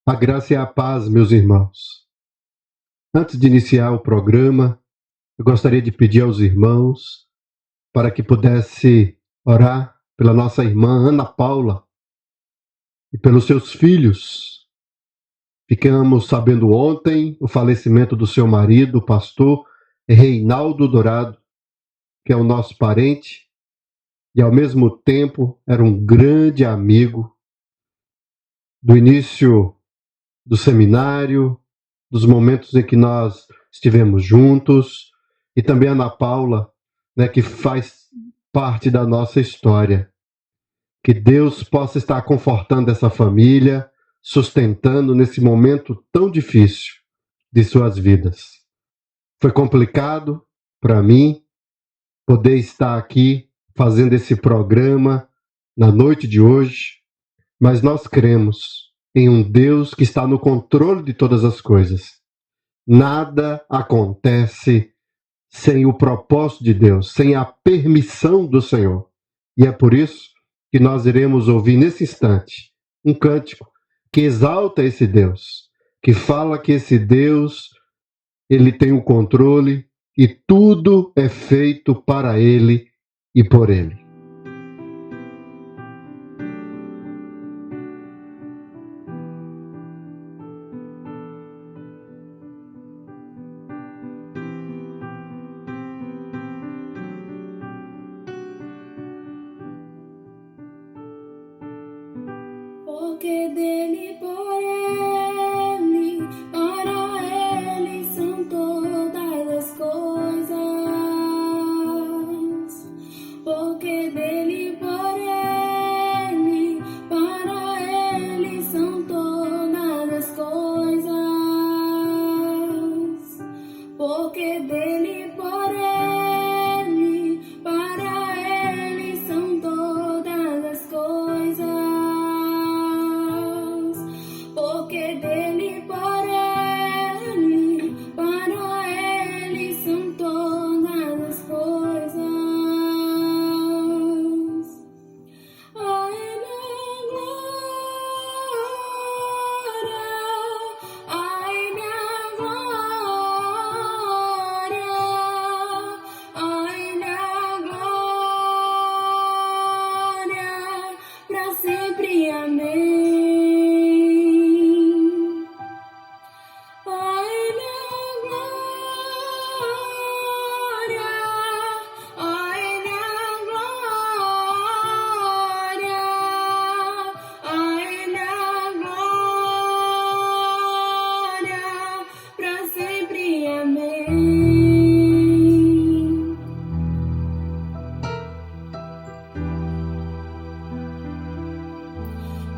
A graça e a paz, meus irmãos. Antes de iniciar o programa, eu gostaria de pedir aos irmãos para que pudesse orar pela nossa irmã Ana Paula e pelos seus filhos. Ficamos sabendo ontem o falecimento do seu marido, o pastor Reinaldo Dourado, que é o nosso parente e ao mesmo tempo era um grande amigo do início do seminário, dos momentos em que nós estivemos juntos, e também a Ana Paula, né, que faz parte da nossa história. Que Deus possa estar confortando essa família, sustentando nesse momento tão difícil de suas vidas. Foi complicado para mim poder estar aqui fazendo esse programa na noite de hoje, mas nós cremos em um Deus que está no controle de todas as coisas. Nada acontece sem o propósito de Deus, sem a permissão do Senhor. E é por isso que nós iremos ouvir nesse instante um cântico que exalta esse Deus, que fala que esse Deus, ele tem o controle e tudo é feito para ele e por ele. Porque dele, por ele, para ele são todas as coisas. Porque dele, por ele, para ele são todas as coisas. Porque dele, por ele, para ele são todas as coisas. Porque dele, por ele, para ele são todas as coisas. A ele a glória, a ele a glória, a ele a glória, pra sempre, amém.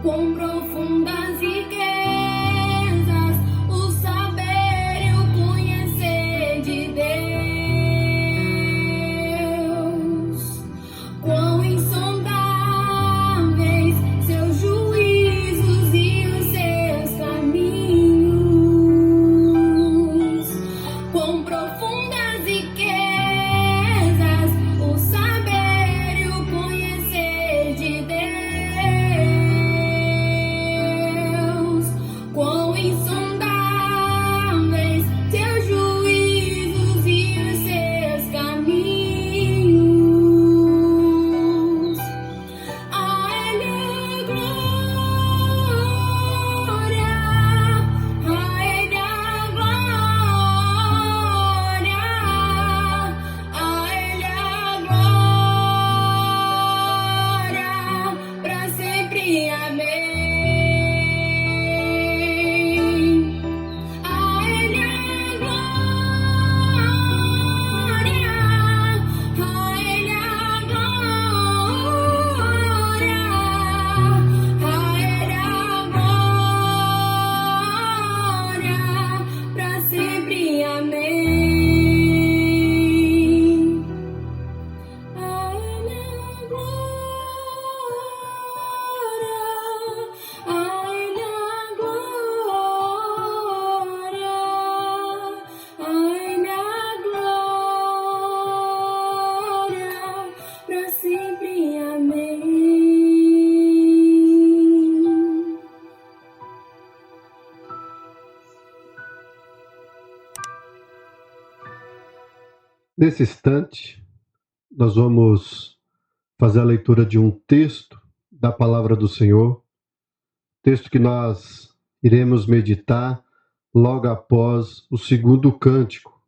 Com profundas riquezas, o saber e o conhecer de Deus. Quão insondáveis seus juízos e os seus caminhos. Quão profundas riquezas, o saber e o conhecer de Deus. Nesse instante, nós vamos fazer a leitura de um texto da palavra do Senhor, texto que nós iremos meditar logo após o segundo cântico.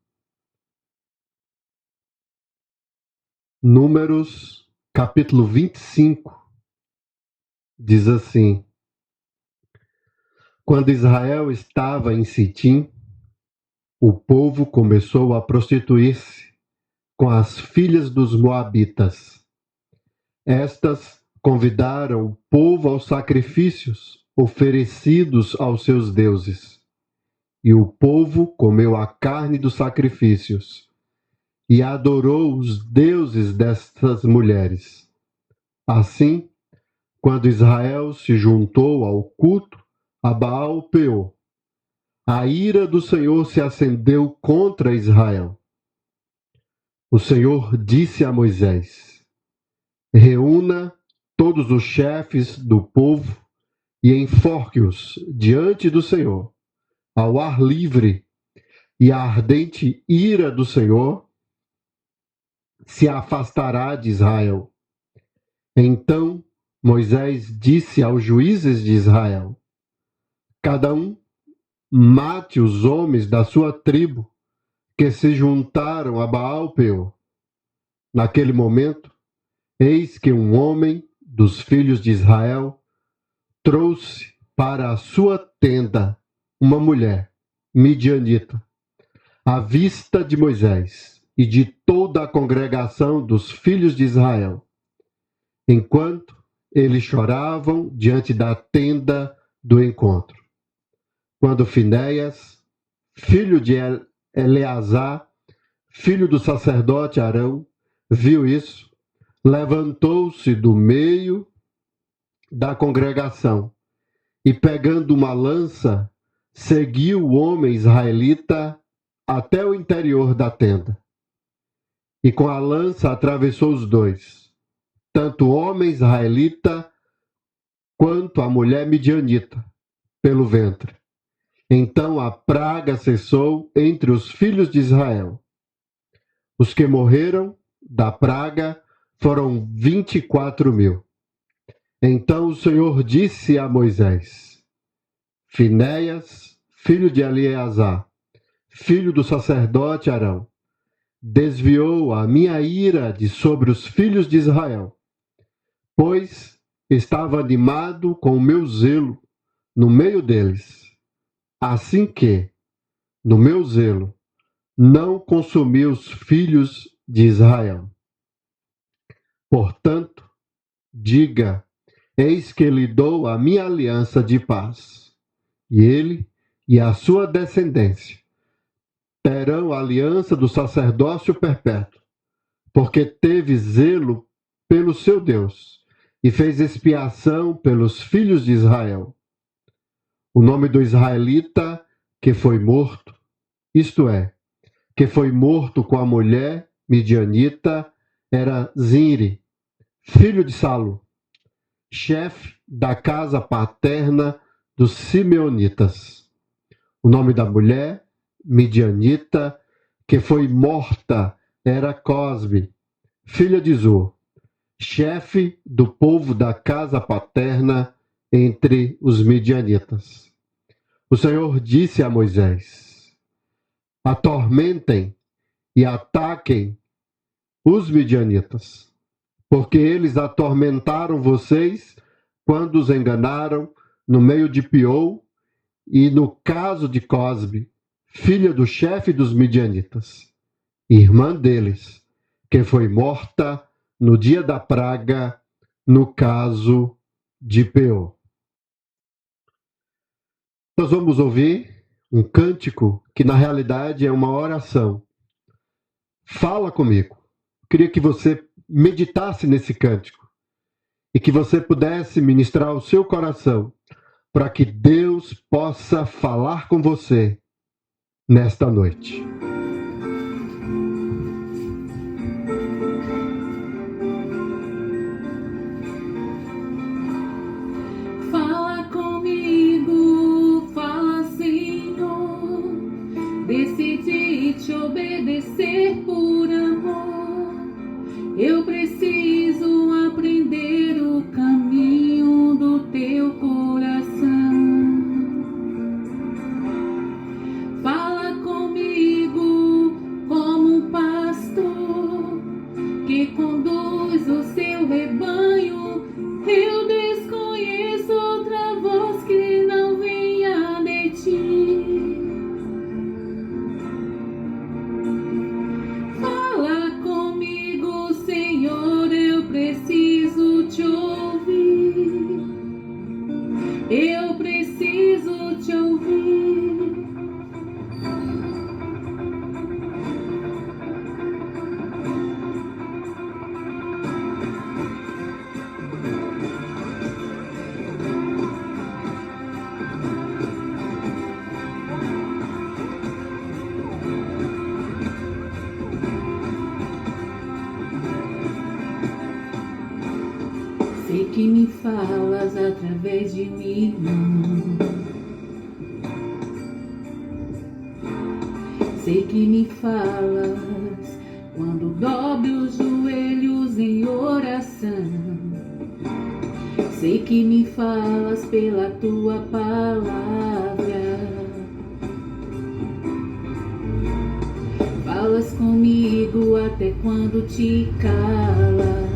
Números, capítulo 25, diz assim: Quando Israel estava em Sitim, o povo começou a prostituir-se com as filhas dos moabitas. Estas convidaram o povo aos sacrifícios oferecidos aos seus deuses. E o povo comeu a carne dos sacrifícios e adorou os deuses destas mulheres. Assim, quando Israel se juntou ao culto a Baal-Peor, a ira do Senhor se acendeu contra Israel. O Senhor disse a Moisés: Reúna todos os chefes do povo e enforque-os diante do Senhor, ao ar livre, e a ardente ira do Senhor se afastará de Israel. Então Moisés disse aos juízes de Israel: Cada um mate os homens da sua tribo que se juntaram a Baal-Peor. Naquele momento, eis que um homem dos filhos de Israel trouxe para a sua tenda uma mulher midianita, à vista de Moisés e de toda a congregação dos filhos de Israel, enquanto eles choravam diante da tenda do encontro. Quando Finéias, filho de Eleazar, filho do sacerdote Arão, viu isso, levantou-se do meio da congregação e, pegando uma lança, seguiu o homem israelita até o interior da tenda. E com a lança atravessou os dois, tanto o homem israelita quanto a mulher midianita, pelo ventre. Então a praga cessou entre os filhos de Israel. Os que morreram da praga foram 24.000. Então o Senhor disse a Moisés: Finéias, filho de Eleazar, filho do sacerdote Arão, desviou a minha ira de sobre os filhos de Israel, pois estava animado com o meu zelo no meio deles, assim que, no meu zelo, não consumi os filhos de Israel. Portanto, diga: eis que lhe dou a minha aliança de paz, e ele e a sua descendência terão a aliança do sacerdócio perpétuo, porque teve zelo pelo seu Deus e fez expiação pelos filhos de Israel. O nome do israelita que foi morto, isto é, que foi morto com a mulher midianita, era Zinri, filho de Salu, chefe da casa paterna dos simeonitas. O nome da mulher midianita que foi morta era Cosbe, filha de Zur, chefe do povo da casa paterna entre os midianitas. O Senhor disse a Moisés: atormentem e ataquem os midianitas, porque eles atormentaram vocês quando os enganaram no meio de Piol e no caso de Cosbe, filha do chefe dos midianitas, irmã deles, que foi morta no dia da praga, no caso de Peor. Nós vamos ouvir um cântico que na realidade é uma oração. Fala comigo. Eu queria que você meditasse nesse cântico e que você pudesse ministrar o seu coração para que Deus possa falar com você nesta noite. Fala comigo, fala, Senhor. Decidi te obedecer por amor. que me falas através de mim, irmão. Sei que me falas quando dobro os joelhos em oração. Sei que me falas pela tua palavra. Falas comigo até quando te calas.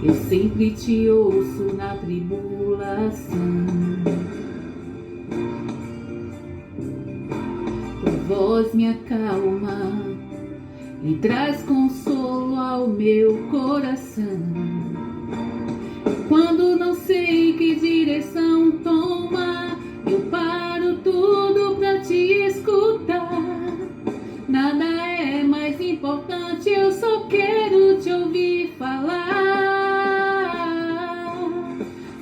Eu sempre te ouço na tribulação. Tua voz me acalma e traz consolo ao meu coração. Quando não sei que direção tomar, eu paro tudo pra te escutar. Nada é mais importante, eu só quero te ouvir falar.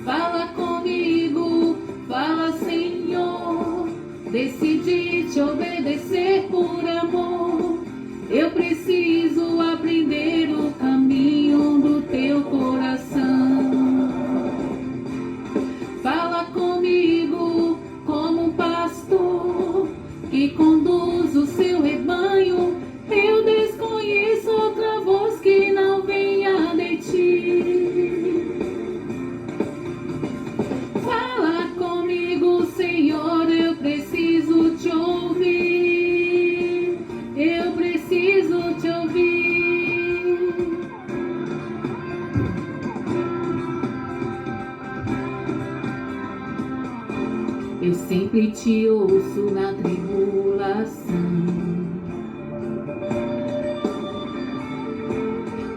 Fala comigo, fala, Senhor. Decidi te obedecer por amor. Eu preciso aprender o caminho do teu coração. Fala comigo como um pastor que conduz o seu rebanho. Eu desconheço outra voz que não venha de ti. Fala comigo, Senhor, eu preciso te ouvir. Eu preciso te ouvir. Eu sempre te ouço na tribulação.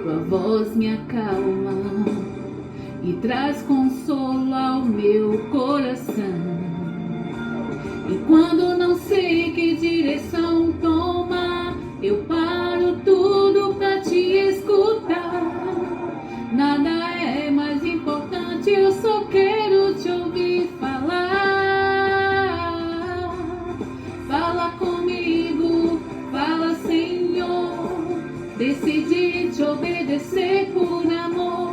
Tua voz me acalma e traz consolo ao meu coração. E quando não sei que direção tomar, eu paro tudo pra te escutar. Nada é mais importante, eu só quero te ouvir falar. Fala comigo, fala, Senhor. Decidi te obedecer por amor.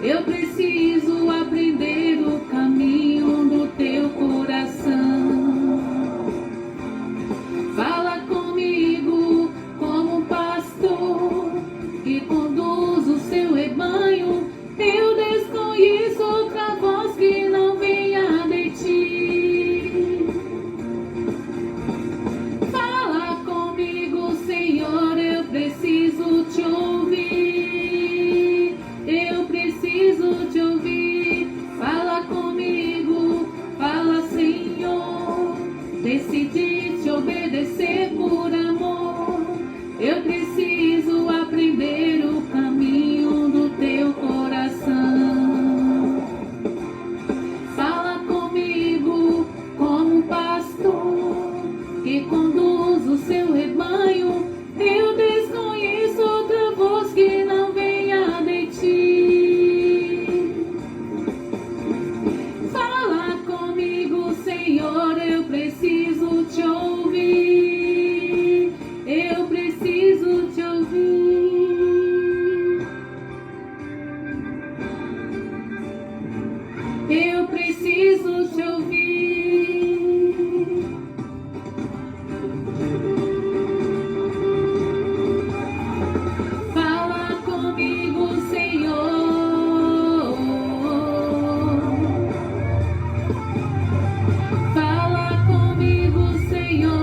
Eu preciso aprender o caminho do teu coração. Fala comigo como um pastor que conduz o seu rebanho. Eu desconheço outra voz que não venha de ti. Fala comigo, Senhor, eu preciso te ouvir. Eu preciso te ouvir. Fala comigo, fala, Senhor. Decidi te obedecer por amor. Eu preciso aprender o caminho do teu coração. Fala comigo como um pastor que conduz o seu rebanho. Eu desconheço outra voz que não venha de ti. Fala comigo, Senhor, eu preciso te ouvir. Eu preciso te ouvir. Eu preciso te ouvir. Fala comigo, Senhor. Fala comigo, Senhor.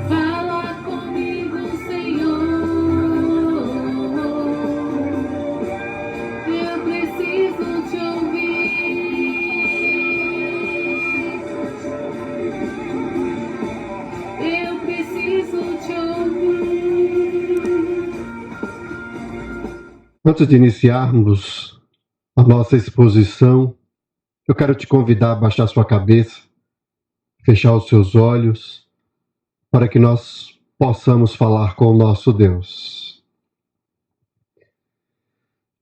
Fala comigo, Senhor. Eu preciso te ouvir. Eu preciso te ouvir. Antes de iniciarmos a nossa exposição, eu quero te convidar a baixar sua cabeça, fechar os seus olhos, para que nós possamos falar com o nosso Deus.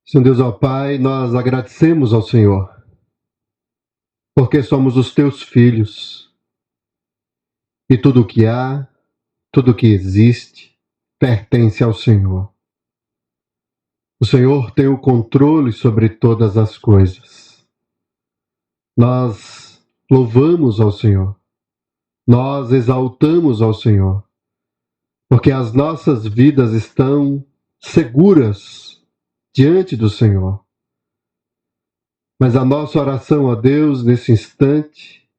Senhor Deus, ó Pai, nós agradecemos ao Senhor, porque somos os teus filhos, e tudo o que há, tudo que existe, pertence ao Senhor. O Senhor tem o controle sobre todas as coisas. Nós louvamos ao Senhor. Nós exaltamos ao Senhor. Porque as nossas vidas estão seguras diante do Senhor. Mas a nossa oração a Deus nesse instante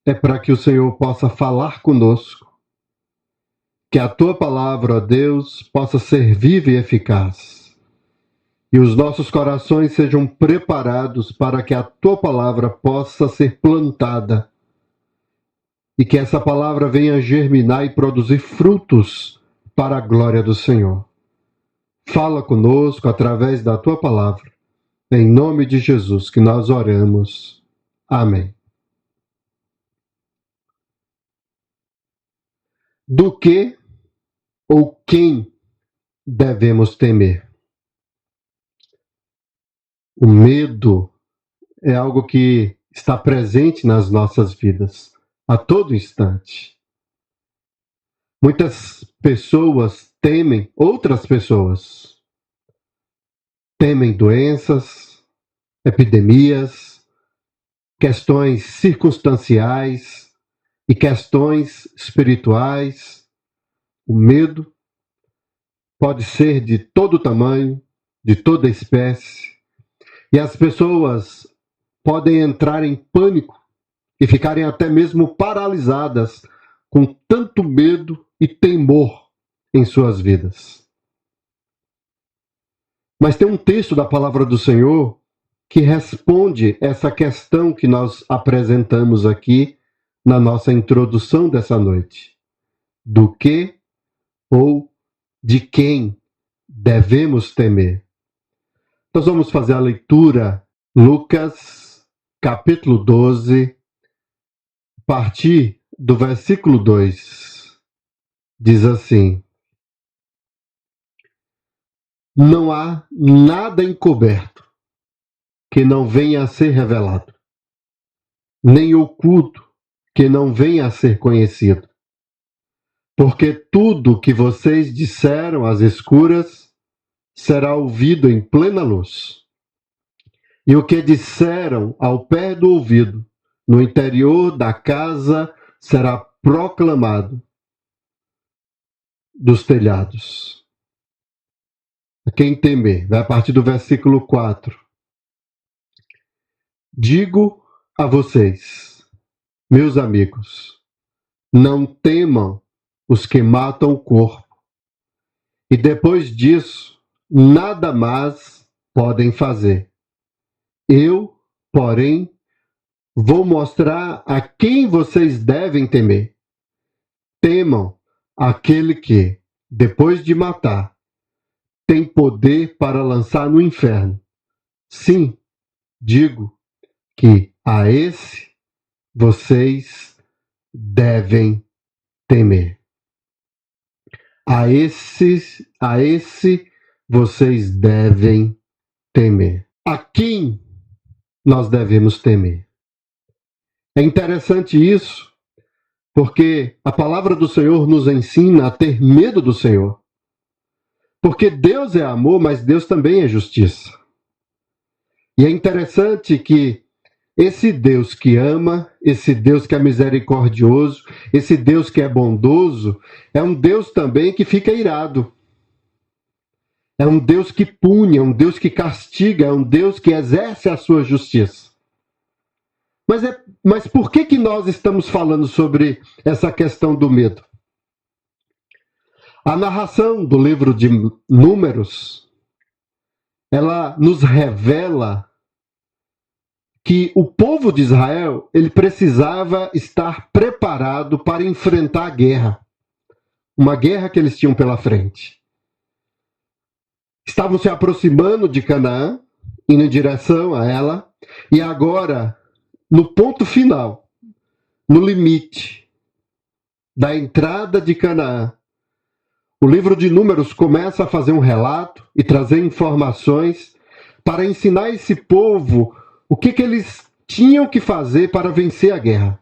é para que o Senhor possa falar conosco. Que a tua palavra, ó Deus, possa ser viva e eficaz. E os nossos corações sejam preparados para que a tua palavra possa ser plantada. E que essa palavra venha germinar e produzir frutos para a glória do Senhor. Fala conosco através da tua palavra. Em nome de Jesus que nós oramos. Amém. Do que ou quem devemos temer? O medo é algo que está presente nas nossas vidas a todo instante. Muitas pessoas temem outras pessoas. Temem doenças, epidemias, questões circunstanciais e questões espirituais. O medo pode ser de todo tamanho, de toda espécie, e as pessoas podem entrar em pânico e ficarem até mesmo paralisadas com tanto medo e temor em suas vidas. Mas tem um texto da palavra do Senhor que responde essa questão que nós apresentamos aqui na nossa introdução dessa noite. Do que ou de quem devemos temer? Nós vamos fazer a leitura, Lucas, capítulo 12, a partir do versículo 2. Diz assim: Não há nada encoberto que não venha a ser revelado, nem oculto que não venha a ser conhecido. Porque tudo que vocês disseram às escuras será ouvido em plena luz. E o que disseram ao pé do ouvido, no interior da casa, será proclamado dos telhados. Quem temer, vai a partir do versículo 4. Digo a vocês, meus amigos, não temam os que matam o corpo, e depois disso, nada mais podem fazer. Eu, porém, vou mostrar a quem vocês devem temer. Temam aquele que, depois de matar, tem poder para lançar no inferno. Sim, digo que a esse vocês devem temer. A esse vocês devem temer. A quem nós devemos temer? É interessante isso, porque a palavra do Senhor nos ensina a ter medo do Senhor. Porque Deus é amor, mas Deus também é justiça. E é interessante que esse Deus que ama, esse Deus que é misericordioso, esse Deus que é bondoso, é um Deus também que fica irado. É um Deus que pune, é um Deus que castiga, é um Deus que exerce a sua justiça. Mas por que nós estamos falando sobre essa questão do medo? A narração do livro de Números, ela nos revela que o povo de Israel, ele precisava estar preparado para enfrentar a guerra. Uma guerra que eles tinham pela frente. Estavam se aproximando de Canaã, indo em direção a ela, e agora, no ponto final, no limite da entrada de Canaã, o livro de Números começa a fazer um relato e trazer informações para ensinar esse povo o que eles tinham que fazer para vencer a guerra.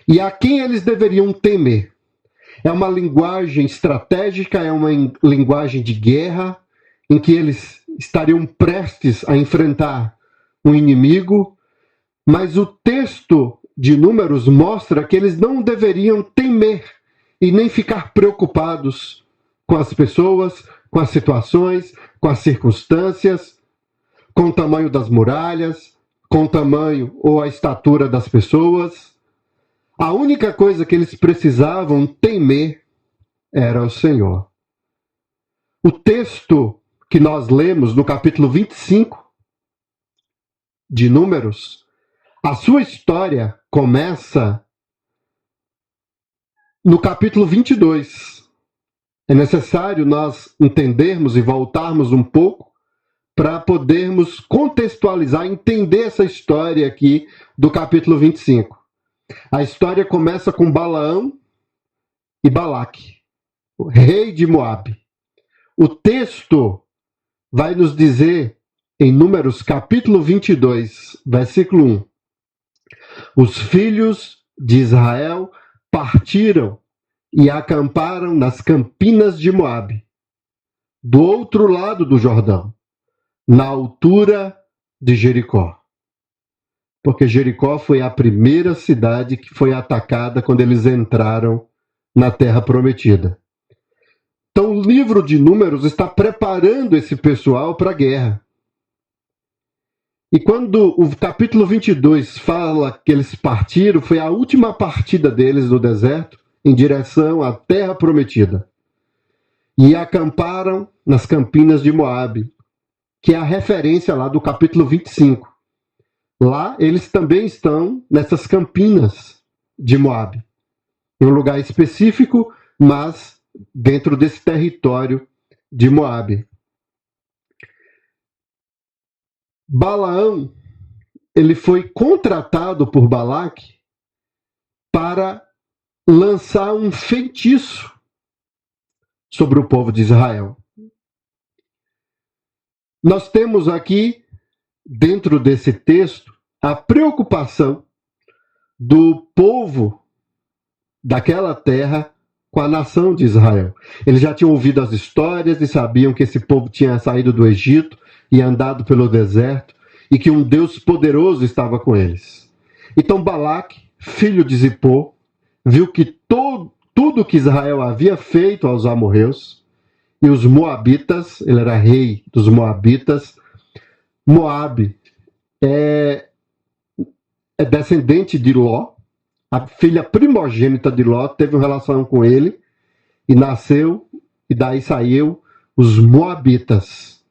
E a quem eles deveriam temer. É uma linguagem estratégica, é uma linguagem de guerra, em que eles estariam prestes a enfrentar um inimigo, mas o texto de Números mostra que eles não deveriam temer e nem ficar preocupados com as pessoas, com as situações, com as circunstâncias, com o tamanho das muralhas, com o tamanho ou a estatura das pessoas. A única coisa que eles precisavam temer era o Senhor. O texto que nós lemos no capítulo 25 de Números, a sua história começa no capítulo 22. É necessário nós entendermos e voltarmos um pouco para podermos contextualizar, entender essa história aqui do capítulo 25. A história começa com Balaão e Balaque, o rei de Moabe. O texto vai nos dizer, em Números capítulo 22, versículo 1, os filhos de Israel partiram e acamparam nas campinas de Moabe, do outro lado do Jordão, na altura de Jericó. Porque Jericó foi a primeira cidade que foi atacada quando eles entraram na Terra Prometida. Então o livro de Números está preparando esse pessoal para a guerra. E quando o capítulo 22 fala que eles partiram, foi a última partida deles no deserto em direção à Terra Prometida. E acamparam nas campinas de Moabe, que é a referência lá do capítulo 25. Lá eles também estão nessas campinas de Moabe, em um lugar específico, mas dentro desse território de Moabe. Balaão, ele foi contratado por Balaque para lançar um feitiço sobre o povo de Israel. Nós temos aqui, dentro desse texto, a preocupação do povo daquela terra com a nação de Israel. Eles já tinham ouvido as histórias e sabiam que esse povo tinha saído do Egito e andado pelo deserto e que um Deus poderoso estava com eles. Então Balaque, filho de Zippor, viu que tudo que Israel havia feito aos amorreus e os moabitas, ele era rei dos moabitas. Moabe é descendente de Ló. A filha primogênita de Ló teve uma relação com ele e nasceu, e daí saiu os moabitas.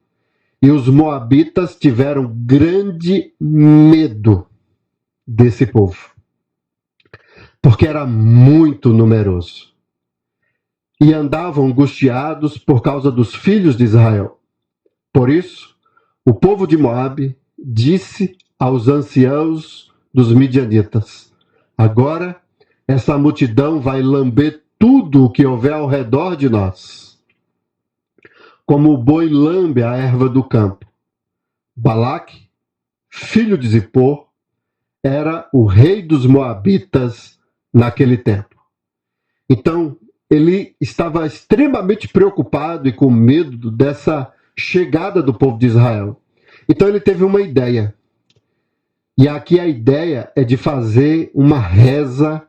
E os moabitas tiveram grande medo desse povo, porque era muito numeroso. E andavam angustiados por causa dos filhos de Israel. Por isso, o povo de Moabe disse aos anciãos dos midianitas: agora essa multidão vai lamber tudo o que houver ao redor de nós, como o boi lambe a erva do campo. Balaque, filho de Zippor, era o rei dos moabitas naquele tempo. Então, ele estava extremamente preocupado e com medo dessa chegada do povo de Israel. Então ele teve uma ideia. E aqui a ideia é de fazer uma reza,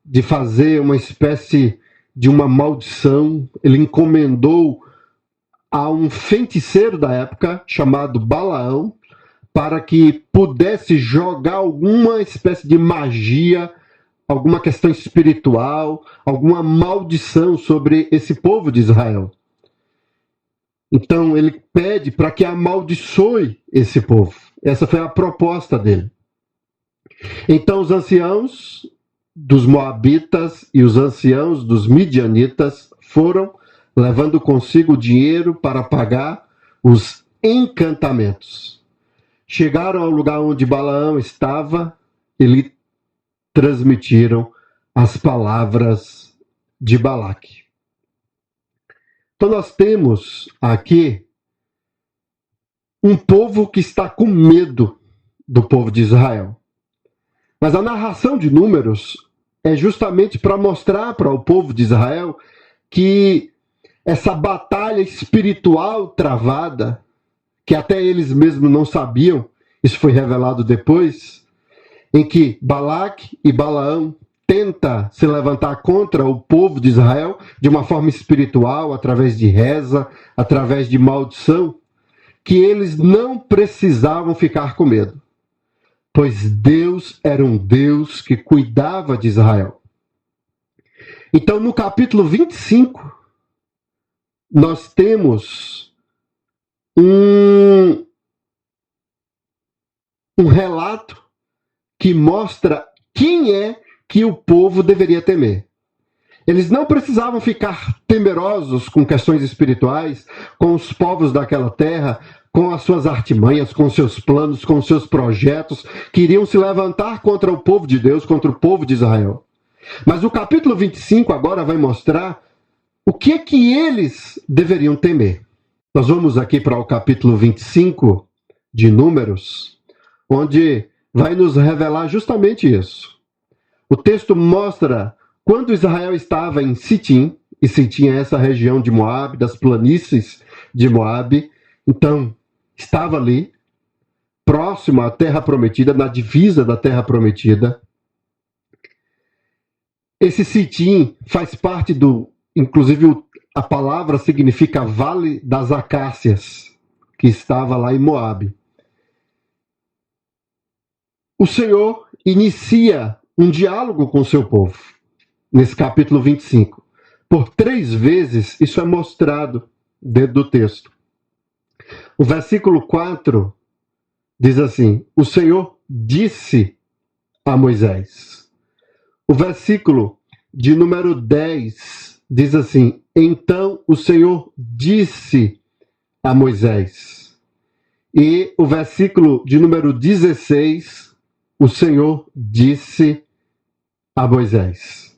de fazer uma espécie de uma maldição. Ele encomendou a um feiticeiro da época, chamado Balaão, para que pudesse jogar alguma espécie de magia, alguma questão espiritual, alguma maldição sobre esse povo de Israel. Então ele pede para que amaldiçoe esse povo. Essa foi a proposta dele. Então os anciãos dos moabitas e os anciãos dos midianitas foram levando consigo dinheiro para pagar os encantamentos. Chegaram ao lugar onde Balaão estava e lhe transmitiram as palavras de Balaque. Então nós temos aqui um povo que está com medo do povo de Israel. Mas a narração de Números é justamente para mostrar para o povo de Israel que essa batalha espiritual travada, que até eles mesmos não sabiam, isso foi revelado depois, em que Balaque e Balaão tenta se levantar contra o povo de Israel de uma forma espiritual, através de reza, através de maldição, que eles não precisavam ficar com medo, pois Deus era um Deus que cuidava de Israel. Então, no capítulo 25, nós temos um relato que mostra quem é que o povo deveria temer. Eles não precisavam ficar temerosos com questões espirituais, com os povos daquela terra, com as suas artimanhas, com seus planos, com seus projetos, que iriam se levantar contra o povo de Deus, contra o povo de Israel. Mas o capítulo 25 agora vai mostrar o que é que eles deveriam temer. Nós vamos aqui para o capítulo 25 de Números, onde vai nos revelar justamente isso. O texto mostra quando Israel estava em Sitim, e Sitim é essa região de Moabe, das planícies de Moabe, então estava ali, próximo à Terra Prometida, na divisa da Terra Prometida. Esse Sitim faz parte do, inclusive a palavra significa Vale das Acácias, que estava lá em Moabe. O Senhor inicia um diálogo com o seu povo, nesse capítulo 25. Por 3 vezes isso é mostrado dentro do texto. O versículo 4 diz assim: o Senhor disse a Moisés. O versículo de número 10 diz assim: então o Senhor disse a Moisés. E o versículo de número 16, o Senhor disse a Moisés.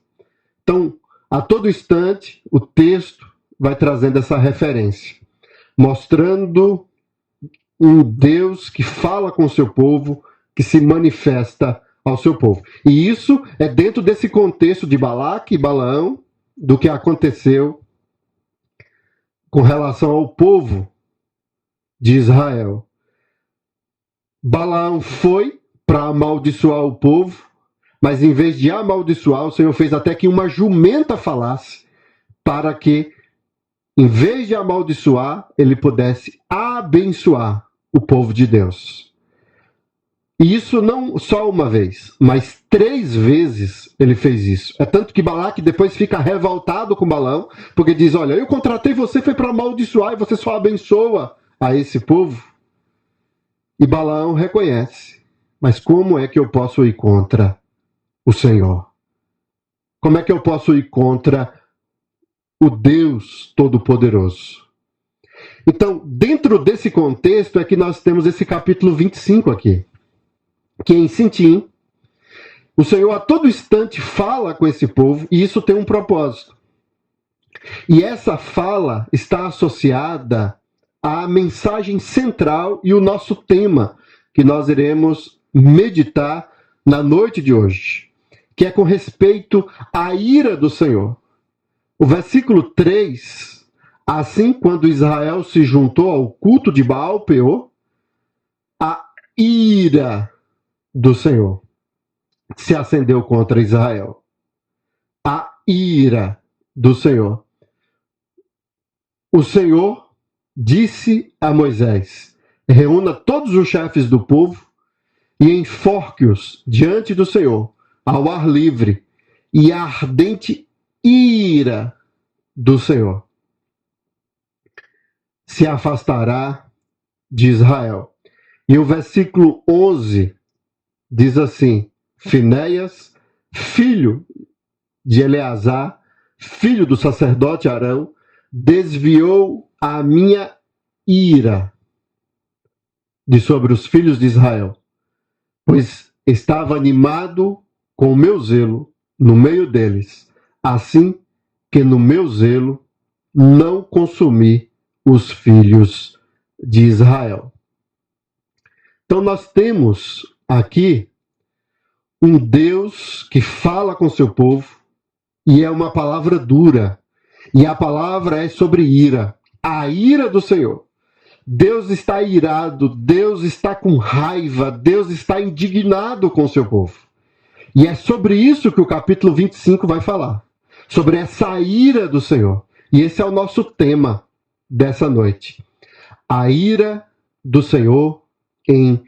Então, a todo instante, o texto vai trazendo essa referência, mostrando um Deus que fala com o seu povo, que se manifesta ao seu povo. E isso é dentro desse contexto de Balaque e Balaão, do que aconteceu com relação ao povo de Israel. Balaão foi para amaldiçoar o povo, mas em vez de amaldiçoar, o Senhor fez até que uma jumenta falasse, para que, em vez de amaldiçoar, ele pudesse abençoar o povo de Deus. E isso não só uma vez, mas 3 vezes ele fez isso. É tanto que Balaque depois fica revoltado com Balaão, porque diz: olha, eu contratei você, foi para amaldiçoar, e você só abençoa a esse povo. E Balaão reconhece: mas como é que eu posso ir contra o Senhor? Como é que eu posso ir contra o Deus Todo-Poderoso? Então, dentro desse contexto é que nós temos esse capítulo 25 aqui, que em Sitim, o Senhor a todo instante fala com esse povo, e isso tem um propósito. E essa fala está associada à mensagem central e o nosso tema, que nós iremos meditar na noite de hoje, que é com respeito à ira do Senhor. O versículo 3, assim, quando Israel se juntou ao culto de Baal-Peor, a ira do Senhor se acendeu contra Israel. A ira do Senhor. O Senhor disse a Moisés: reúna todos os chefes do povo e enforque-os diante do Senhor, ao ar livre, e a ardente ira do Senhor se afastará de Israel. E o versículo 11 diz assim: Finéias, filho de Eleazar, filho do sacerdote Arão, desviou a minha ira de sobre os filhos de Israel, pois estava animado com o meu zelo no meio deles, assim que no meu zelo não consumi os filhos de Israel. Então nós temos aqui um Deus que fala com seu povo, e é uma palavra dura, e a palavra é sobre ira, a ira do Senhor. Deus está irado, Deus está com raiva, Deus está indignado com seu povo. E é sobre isso que o capítulo 25 vai falar, sobre essa ira do Senhor. E esse é o nosso tema dessa noite. A ira do Senhor em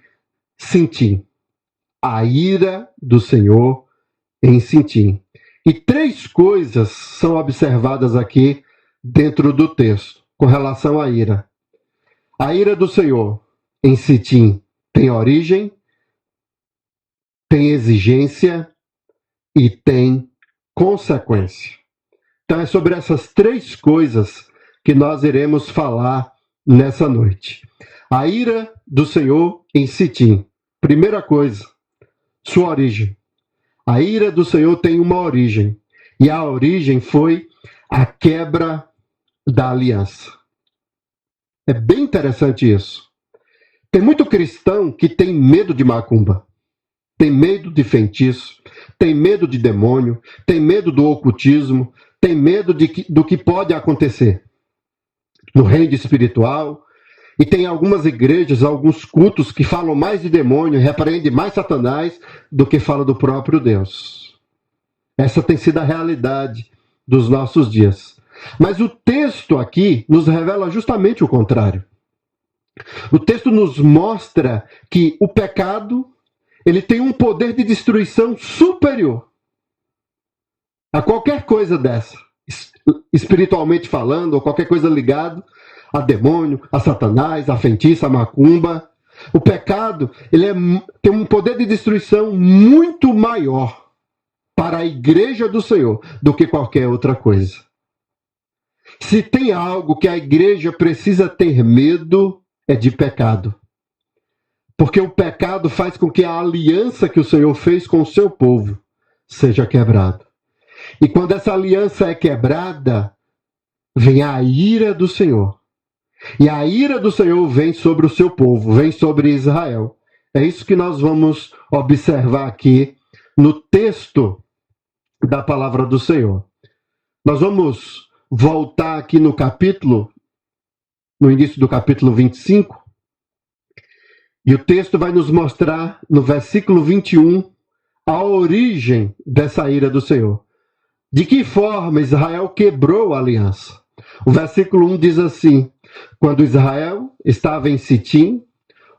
Sintim. A ira do Senhor em Sintim. E 3 coisas são observadas aqui dentro do texto com relação à ira. A ira do Senhor em Sintim tem origem, tem exigência e tem consequência. Então é sobre essas 3 coisas que nós iremos falar nessa noite. A ira do Senhor em Sintim. Primeira coisa, sua origem. A ira do Senhor tem uma origem, e a origem foi a quebra da aliança. É bem interessante isso. Tem muito cristão que tem medo de macumba, tem medo de feitiço, tem medo de demônio, tem medo do ocultismo, tem medo do que pode acontecer no reino espiritual. E tem algumas igrejas, alguns cultos que falam mais de demônio, repreendem mais Satanás do que falam do próprio Deus. Essa tem sido a realidade dos nossos dias. Mas o texto aqui nos revela justamente o contrário. O texto nos mostra que o pecado, ele tem um poder de destruição superior a qualquer coisa dessa, espiritualmente falando, ou qualquer coisa ligada a demônio, a Satanás, a feitiça, a macumba. O pecado, ele tem um poder de destruição muito maior para a igreja do Senhor do que qualquer outra coisa. Se tem algo que a igreja precisa ter medo, é de pecado. Porque o pecado faz com que a aliança que o Senhor fez com o seu povo seja quebrada. E quando essa aliança é quebrada, vem a ira do Senhor. E a ira do Senhor vem sobre o seu povo, vem sobre Israel. É isso que nós vamos observar aqui no texto da palavra do Senhor. Nós vamos voltar aqui no início do capítulo 25, e o texto vai nos mostrar, no versículo 21, a origem dessa ira do Senhor. De que forma Israel quebrou a aliança? O versículo 1 diz assim: quando Israel estava em Sitim,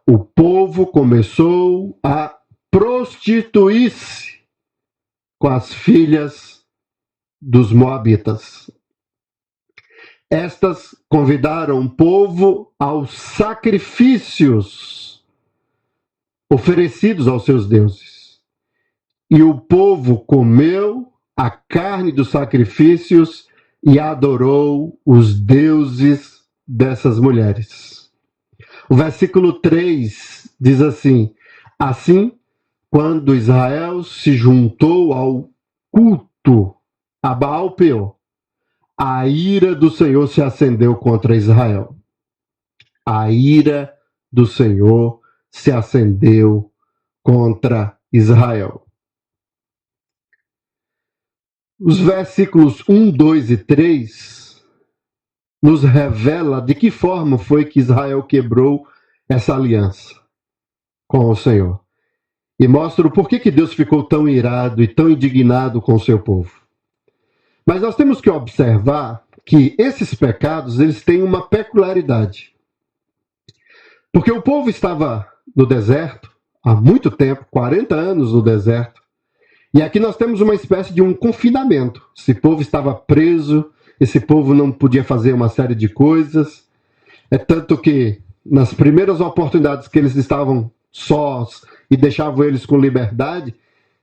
o povo começou a prostituir-se com as filhas dos moabitas. Estas convidaram o povo aos sacrifícios oferecidos aos seus deuses. E o povo comeu a carne dos sacrifícios e adorou os deuses dessas mulheres. O versículo 3 diz assim: assim, quando Israel se juntou ao culto a Baal-peor, a ira do Senhor se acendeu contra Israel. A ira do Senhor se acendeu contra Israel. Os versículos 1, 2 e 3 nos revela de que forma foi que Israel quebrou essa aliança com o Senhor. E mostra o porquê que Deus ficou tão irado e tão indignado com o seu povo. Mas nós temos que observar que esses pecados, eles têm uma peculiaridade. Porque o povo estava no deserto há muito tempo, 40 anos no deserto. E aqui nós temos uma espécie de um confinamento. Esse povo estava preso, esse povo não podia fazer uma série de coisas. É tanto que nas primeiras oportunidades que eles estavam sós e deixavam eles com liberdade,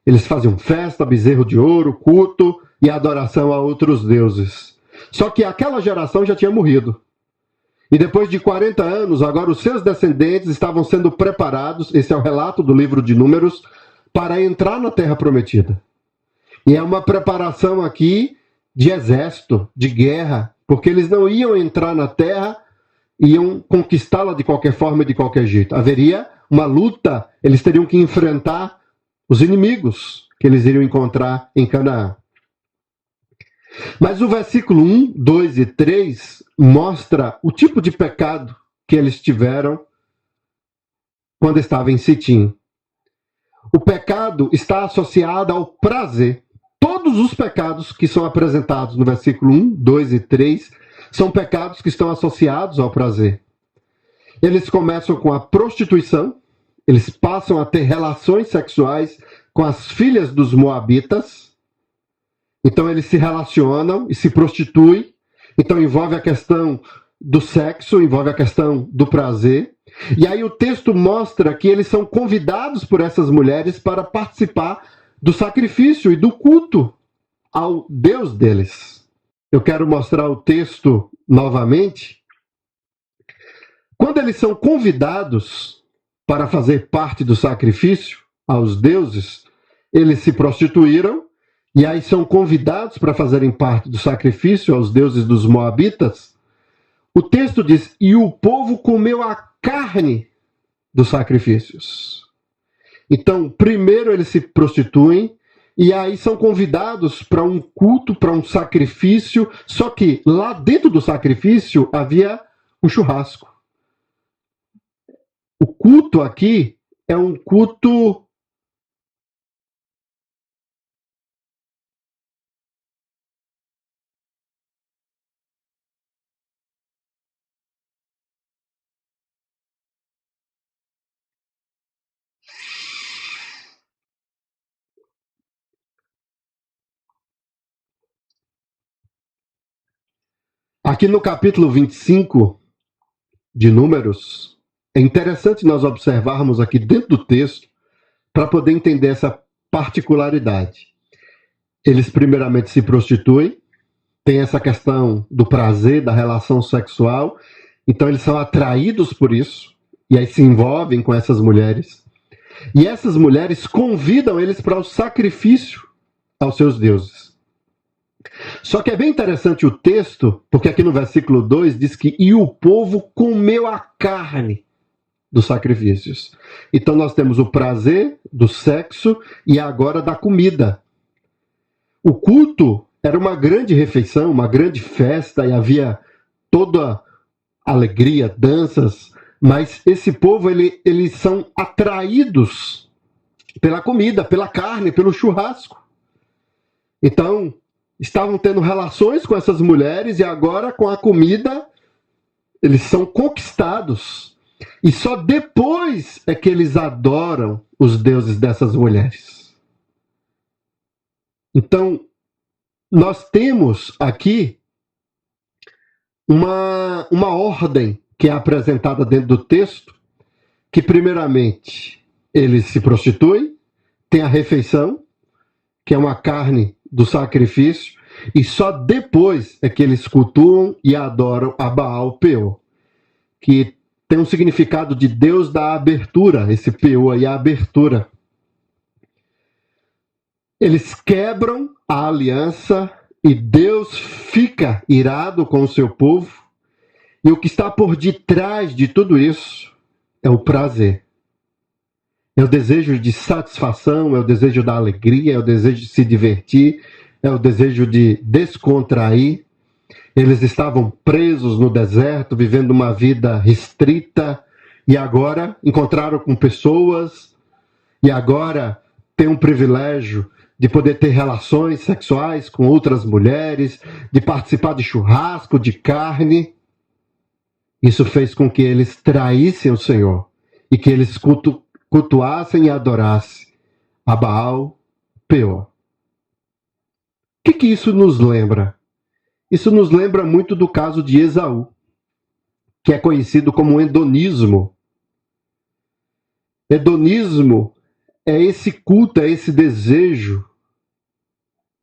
eles faziam festa, bezerro de ouro, culto e adoração a outros deuses. Só que aquela geração já tinha morrido. E depois de 40 anos, agora os seus descendentes estavam sendo preparados, esse é o relato do livro de Números, para entrar na Terra Prometida. E é uma preparação aqui de exército, de guerra, porque eles não iam entrar na Terra, iam conquistá-la de qualquer forma e de qualquer jeito. Haveria uma luta, eles teriam que enfrentar os inimigos que eles iriam encontrar em Canaã. Mas o versículo 1, 2 e 3 mostra o tipo de pecado que eles tiveram quando estavam em Sitim. O pecado está associado ao prazer. Todos os pecados que são apresentados no versículo 1, 2 e 3 são pecados que estão associados ao prazer. Eles começam com a prostituição, eles passam a ter relações sexuais com as filhas dos moabitas. Então eles se relacionam e se prostituem. Então envolve a questão do sexo, envolve a questão do prazer. E aí o texto mostra que eles são convidados por essas mulheres para participar do sacrifício e do culto ao Deus deles. Eu quero mostrar o texto novamente. Quando eles são convidados para fazer parte do sacrifício aos deuses, eles se prostituíram e aí são convidados para fazerem parte do sacrifício aos deuses dos moabitas. O texto diz: e o povo comeu a carne dos sacrifícios. Então, primeiro eles se prostituem e aí são convidados para um culto, para um sacrifício, só que lá dentro do sacrifício havia um churrasco. O culto aqui é um culto aqui no capítulo 25 de Números. É interessante nós observarmos aqui dentro do texto para poder entender essa particularidade. Eles primeiramente se prostituem, tem essa questão do prazer, da relação sexual, então eles são atraídos por isso, e aí se envolvem com essas mulheres. E essas mulheres convidam eles para o sacrifício aos seus deuses. Só que é bem interessante o texto, porque aqui no versículo 2 diz que e o povo comeu a carne dos sacrifícios. Então nós temos o prazer do sexo e agora da comida. O culto era uma grande refeição, uma grande festa, e havia toda alegria, danças, mas esse povo, eles são atraídos pela comida, pela carne, pelo churrasco. Então, estavam tendo relações com essas mulheres e agora com a comida eles são conquistados. E só depois é que eles adoram os deuses dessas mulheres. Então, nós temos aqui uma ordem que é apresentada dentro do texto, que primeiramente eles se prostituem, tem a refeição, que é uma carne do sacrifício, e só depois é que eles cultuam e adoram a Baal Peor, que tem um significado de Deus da abertura, esse Peor aí, a abertura. Eles quebram a aliança e Deus fica irado com o seu povo, e o que está por detrás de tudo isso é o prazer. É o desejo de satisfação, é o desejo da alegria, é o desejo de se divertir, é o desejo de descontrair. Eles estavam presos no deserto, vivendo uma vida restrita, e agora encontraram com pessoas, e agora têm um privilégio de poder ter relações sexuais com outras mulheres, de participar de churrasco, de carne. Isso fez com que eles traíssem o Senhor e que eles cultuassem e adorassem a Baal Peor. O que isso nos lembra? Isso nos lembra muito do caso de Esaú, que é conhecido como hedonismo. Hedonismo é esse culto, é esse desejo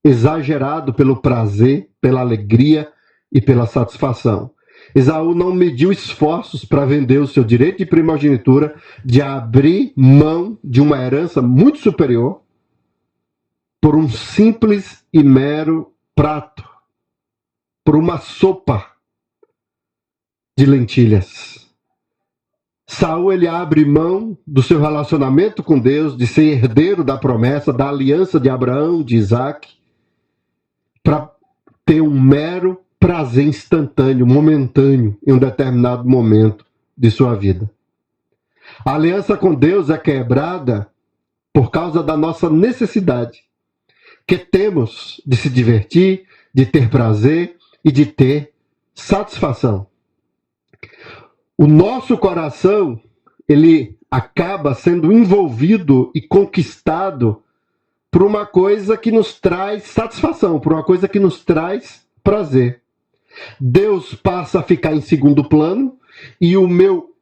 exagerado pelo prazer, pela alegria e pela satisfação. Esaú não mediu esforços para vender o seu direito de primogenitura, de abrir mão de uma herança muito superior por um simples e mero prato, por uma sopa de lentilhas. Saul, ele abre mão do seu relacionamento com Deus, de ser herdeiro da promessa, da aliança de Abraão, de Isaac, para ter um mero prazer instantâneo, momentâneo, em um determinado momento de sua vida. A aliança com Deus é quebrada por causa da nossa necessidade, que temos de se divertir, de ter prazer e de ter satisfação. O nosso coração, ele acaba sendo envolvido e conquistado por uma coisa que nos traz satisfação, por uma coisa que nos traz prazer. Deus passa a ficar em segundo plano e o meu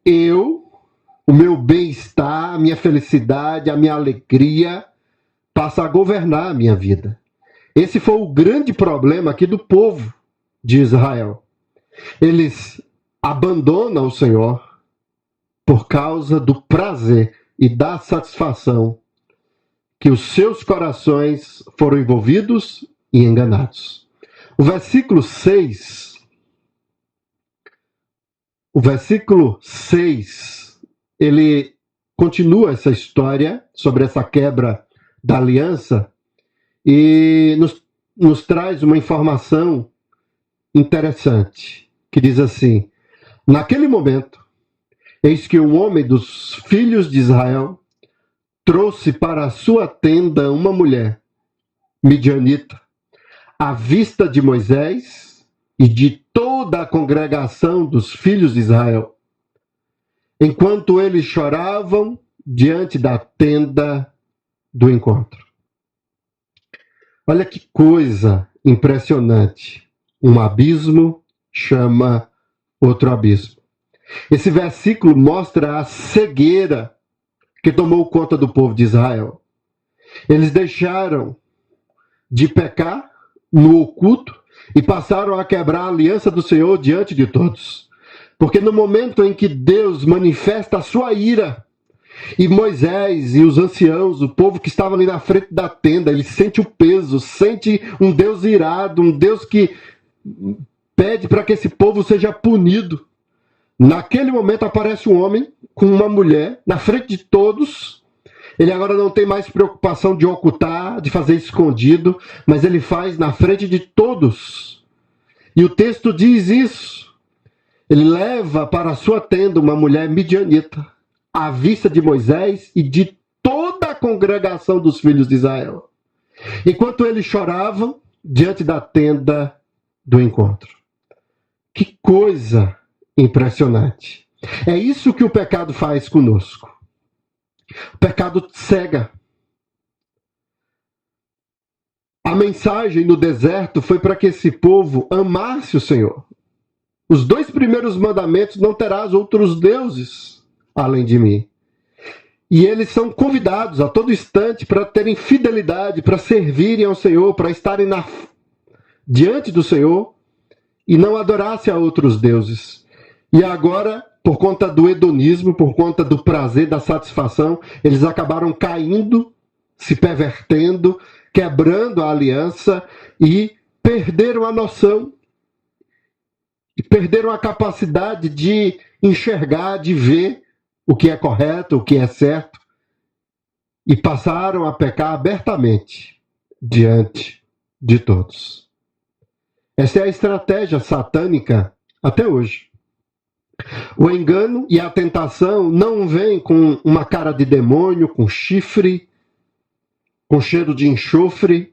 bem-estar, a minha felicidade, a minha alegria passa a governar a minha vida. Esse foi o grande problema aqui do povo de Israel. Eles abandonam o Senhor por causa do prazer e da satisfação que os seus corações foram envolvidos e enganados. O versículo 6, ele continua essa história sobre essa quebra da aliança e nos traz uma informação interessante, que diz assim: naquele momento, eis que um homem dos filhos de Israel trouxe para a sua tenda uma mulher midianita, à vista de Moisés e de toda a congregação dos filhos de Israel, enquanto eles choravam diante da tenda do encontro. Olha que coisa impressionante. Um abismo chama outro abismo. Esse versículo mostra a cegueira que tomou conta do povo de Israel. Eles deixaram de pecar no oculto e passaram a quebrar a aliança do Senhor diante de todos. Porque no momento em que Deus manifesta a sua ira, e Moisés e os anciãos, o povo que estava ali na frente da tenda, ele sente o peso, sente um Deus irado, um Deus que pede para que esse povo seja punido. Naquele momento aparece um homem com uma mulher na frente de todos. Ele agora não tem mais preocupação de ocultar, de fazer escondido, mas ele faz na frente de todos. E o texto diz isso. Ele leva para a sua tenda uma mulher midianita, à vista de Moisés e de toda a congregação dos filhos de Israel, enquanto eles choravam diante da tenda do encontro. Que coisa impressionante. É isso que o pecado faz conosco. O pecado cega. A mensagem no deserto foi para que esse povo amasse o Senhor. Os 2 primeiros mandamentos: não terás outros deuses além de mim. E eles são convidados a todo instante para terem fidelidade, para servirem ao Senhor, para estarem diante do Senhor e não adorassem a outros deuses. E agora, por conta do hedonismo, por conta do prazer, da satisfação, eles acabaram caindo, se pervertendo, quebrando a aliança e perderam a noção e perderam a capacidade de enxergar, de ver o que é correto, o que é certo, e passaram a pecar abertamente diante de todos. Essa é a estratégia satânica até hoje. O engano e a tentação não vêm com uma cara de demônio, com chifre, com cheiro de enxofre,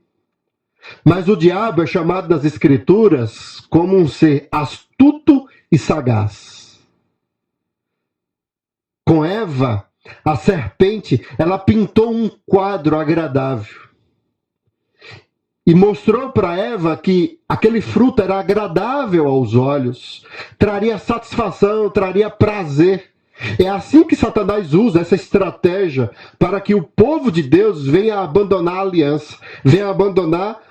mas o diabo é chamado nas Escrituras como um ser astuto e sagaz. Com Eva, a serpente, ela pintou um quadro agradável e mostrou para Eva que aquele fruto era agradável aos olhos, traria satisfação, traria prazer. É assim que Satanás usa essa estratégia para que o povo de Deus venha abandonar a aliança, venha abandonar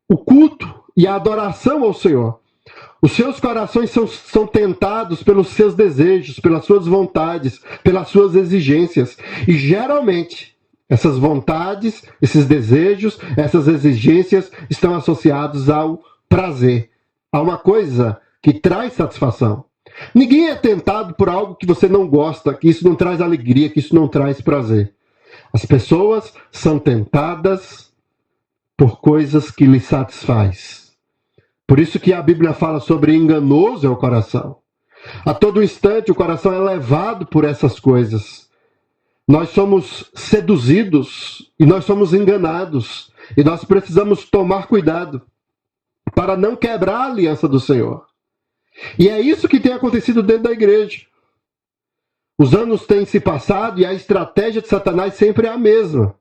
o culto e a adoração ao Senhor. Os seus corações são tentados pelos seus desejos, pelas suas vontades, pelas suas exigências. E geralmente, essas vontades, esses desejos, essas exigências estão associados ao prazer, a uma coisa que traz satisfação. Ninguém é tentado por algo que você não gosta, que isso não traz alegria, que isso não traz prazer. As pessoas são tentadas por coisas que lhes satisfaz. Por isso que a Bíblia fala sobre enganoso é o coração. A todo instante o coração é levado por essas coisas. Nós somos seduzidos e nós somos enganados. E nós precisamos tomar cuidado para não quebrar a aliança do Senhor. E é isso que tem acontecido dentro da igreja. Os anos têm se passado e a estratégia de Satanás sempre é a mesma.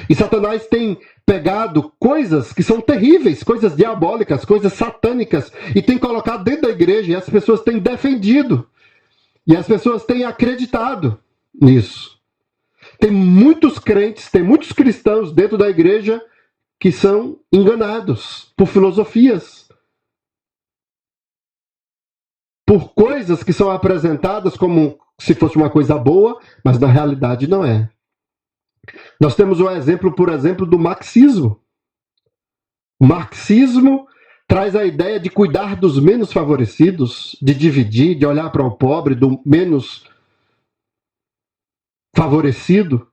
E Satanás tem pegado coisas que são terríveis, coisas diabólicas, coisas satânicas, e tem colocado dentro da igreja, e as pessoas têm defendido. E as pessoas têm acreditado nisso. Tem muitos crentes, tem muitos cristãos dentro da igreja que são enganados por filosofias, por coisas que são apresentadas como se fosse uma coisa boa, mas na realidade não é. Nós temos um exemplo, por exemplo, do marxismo. O marxismo traz a ideia de cuidar dos menos favorecidos, de dividir, de olhar para o pobre, do menos favorecido.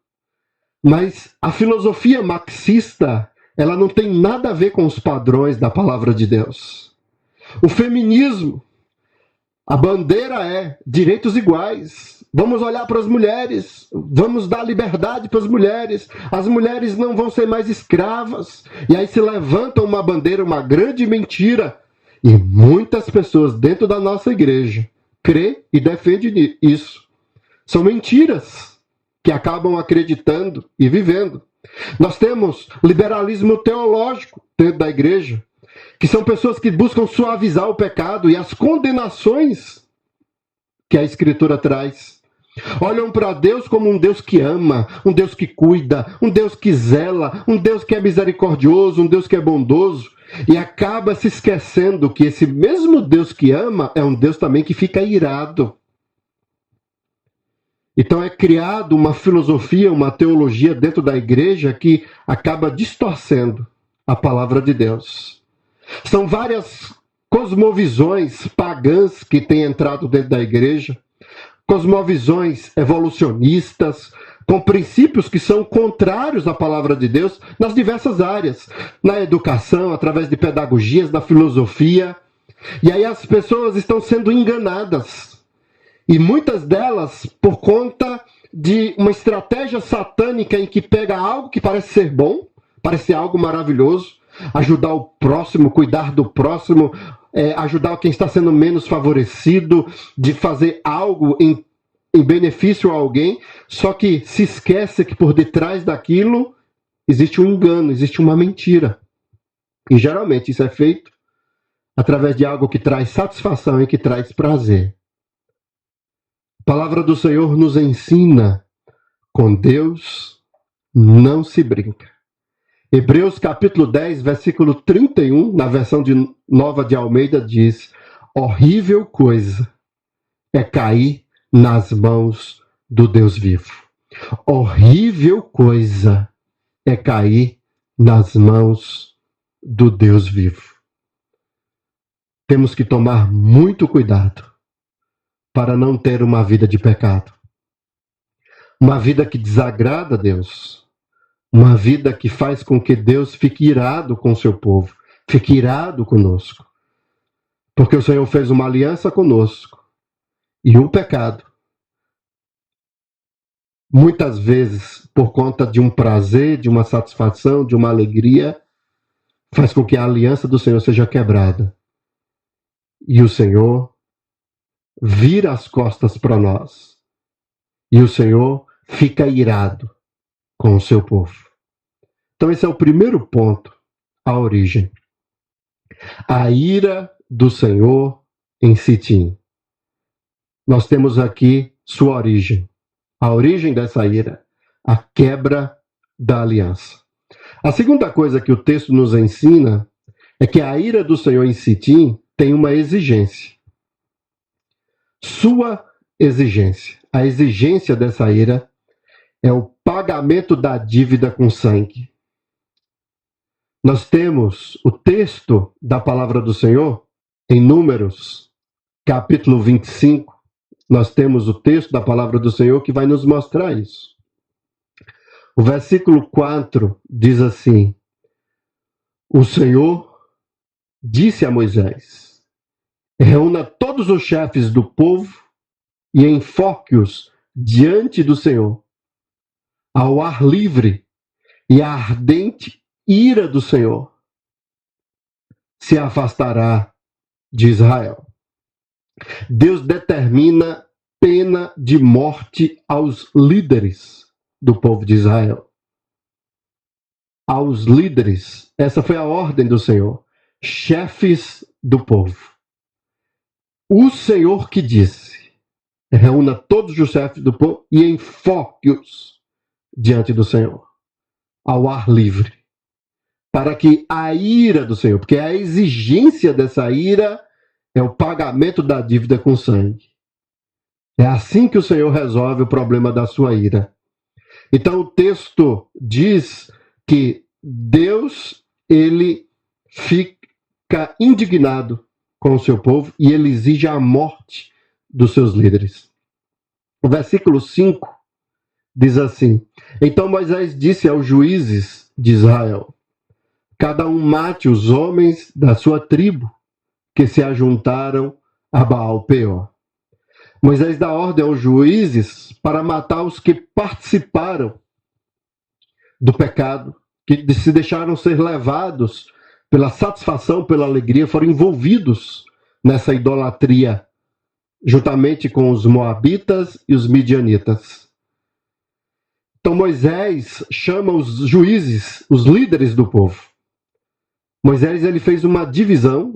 Mas a filosofia marxista, ela não tem nada a ver com os padrões da palavra de Deus. O feminismo, a bandeira é direitos iguais. Vamos olhar para as mulheres, vamos dar liberdade para as mulheres não vão ser mais escravas. E aí se levanta uma bandeira, uma grande mentira. E muitas pessoas dentro da nossa igreja crê e defende isso. São mentiras que acabam acreditando e vivendo. Nós temos liberalismo teológico dentro da igreja, que são pessoas que buscam suavizar o pecado e as condenações que a Escritura traz. Olham para Deus como um Deus que ama, um Deus que cuida, um Deus que zela, um Deus que é misericordioso, um Deus que é bondoso, e acaba se esquecendo que esse mesmo Deus que ama é um Deus também que fica irado. Então é criado uma filosofia, uma teologia dentro da igreja que acaba distorcendo a palavra de Deus. São várias cosmovisões pagãs que têm entrado dentro da igreja, cosmovisões evolucionistas, com princípios que são contrários à palavra de Deus nas diversas áreas, na educação, através de pedagogias, na filosofia. E aí as pessoas estão sendo enganadas. E muitas delas por conta de uma estratégia satânica em que pega algo que parece ser bom, parece algo maravilhoso, ajudar o próximo, cuidar do próximo, ajudar quem está sendo menos favorecido, de fazer algo em benefício a alguém, só que se esquece que por detrás daquilo existe um engano, existe uma mentira. E geralmente isso é feito através de algo que traz satisfação e que traz prazer. A palavra do Senhor nos ensina: com Deus não se brinca. Hebreus capítulo 10, versículo 31, na versão nova de Almeida, diz: horrível coisa é cair nas mãos do Deus vivo. Horrível coisa é cair nas mãos do Deus vivo. Temos que tomar muito cuidado para não ter uma vida de pecado. Uma vida que desagrada a Deus. Uma vida que faz com que Deus fique irado com o seu povo, fique irado conosco. Porque o Senhor fez uma aliança conosco. E o pecado, muitas vezes, por conta de um prazer, de uma satisfação, de uma alegria, faz com que a aliança do Senhor seja quebrada. E o Senhor vira as costas para nós. E o Senhor fica irado com o seu povo. Então esse é o primeiro ponto, a origem. A ira do Senhor em Sitim. Nós temos aqui sua origem. A origem dessa ira, a quebra da aliança. A segunda coisa que o texto nos ensina é que a ira do Senhor em Sitim tem uma exigência. Sua exigência. A exigência dessa ira é o pagamento da dívida com sangue. Nós temos o texto da palavra do Senhor em Números, capítulo 25, nós temos o texto da palavra do Senhor que vai nos mostrar isso. O versículo 4 diz assim: o Senhor disse a Moisés: reúna todos os chefes do povo e enfoque-os diante do Senhor, ao ar livre, e a ardente ira do Senhor se afastará de Israel. Deus determina pena de morte aos líderes do povo de Israel. Aos líderes, essa foi a ordem do Senhor, chefes do povo. O Senhor que disse: reúna todos os chefes do povo e enfoque-os diante do Senhor, ao ar livre, para que a ira do Senhor, porque a exigência dessa ira é o pagamento da dívida com sangue. É assim que o Senhor resolve o problema da sua ira. Então o texto diz que Deus, ele fica indignado com o seu povo e ele exige a morte dos seus líderes. O versículo 5 diz assim: então Moisés disse aos juízes de Israel: cada um mate os homens da sua tribo que se ajuntaram a Baal-Peor. Moisés dá ordem aos juízes para matar os que participaram do pecado, que se deixaram ser levados pela satisfação, pela alegria, foram envolvidos nessa idolatria, juntamente com os moabitas e os midianitas. Então Moisés chama os juízes, os líderes do povo. Moisés ele fez uma divisão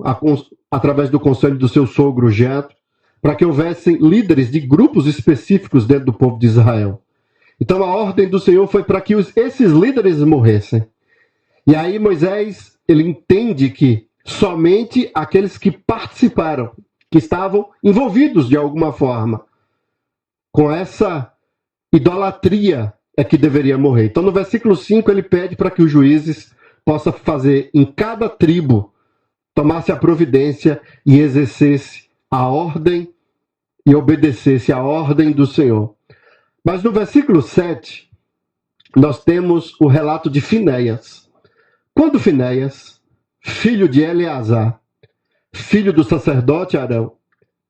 através do conselho do seu sogro Jetro, para que houvessem líderes de grupos específicos dentro do povo de Israel. Então a ordem do Senhor foi para que esses líderes morressem. E aí Moisés ele entende que somente aqueles que participaram, que estavam envolvidos de alguma forma com essa idolatria, é que deveria morrer. Então no versículo 5 ele pede para que os juízes possam fazer em cada tribo, tomasse a providência e exercesse a ordem e obedecesse a ordem do Senhor. Mas no versículo 7, nós temos o relato de Finéias. Quando Finéias, filho de Eleazar, filho do sacerdote Arão,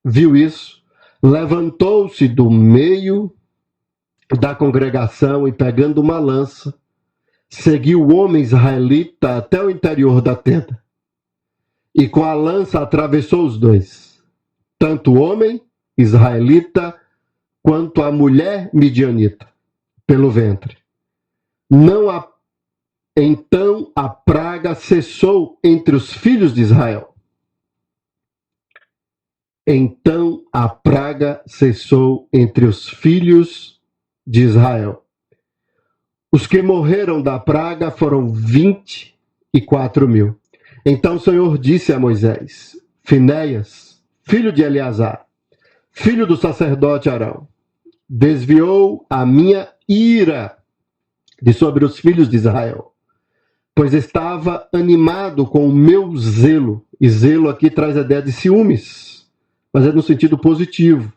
viu isso, levantou-se do meio da congregação e, pegando uma lança, seguiu o homem israelita até o interior da tenda. E com a lança atravessou os dois, tanto o homem israelita quanto a mulher midianita, pelo ventre. Então a praga cessou entre os filhos de Israel. Então a praga cessou entre os filhos de Israel. Os que morreram da praga foram 24.000. Então o Senhor disse a Moisés: Finéias, filho de Eleazar, filho do sacerdote Arão, desviou a minha ira de sobre os filhos de Israel, pois estava animado com o meu zelo. E zelo aqui traz a ideia de ciúmes, mas é no sentido positivo.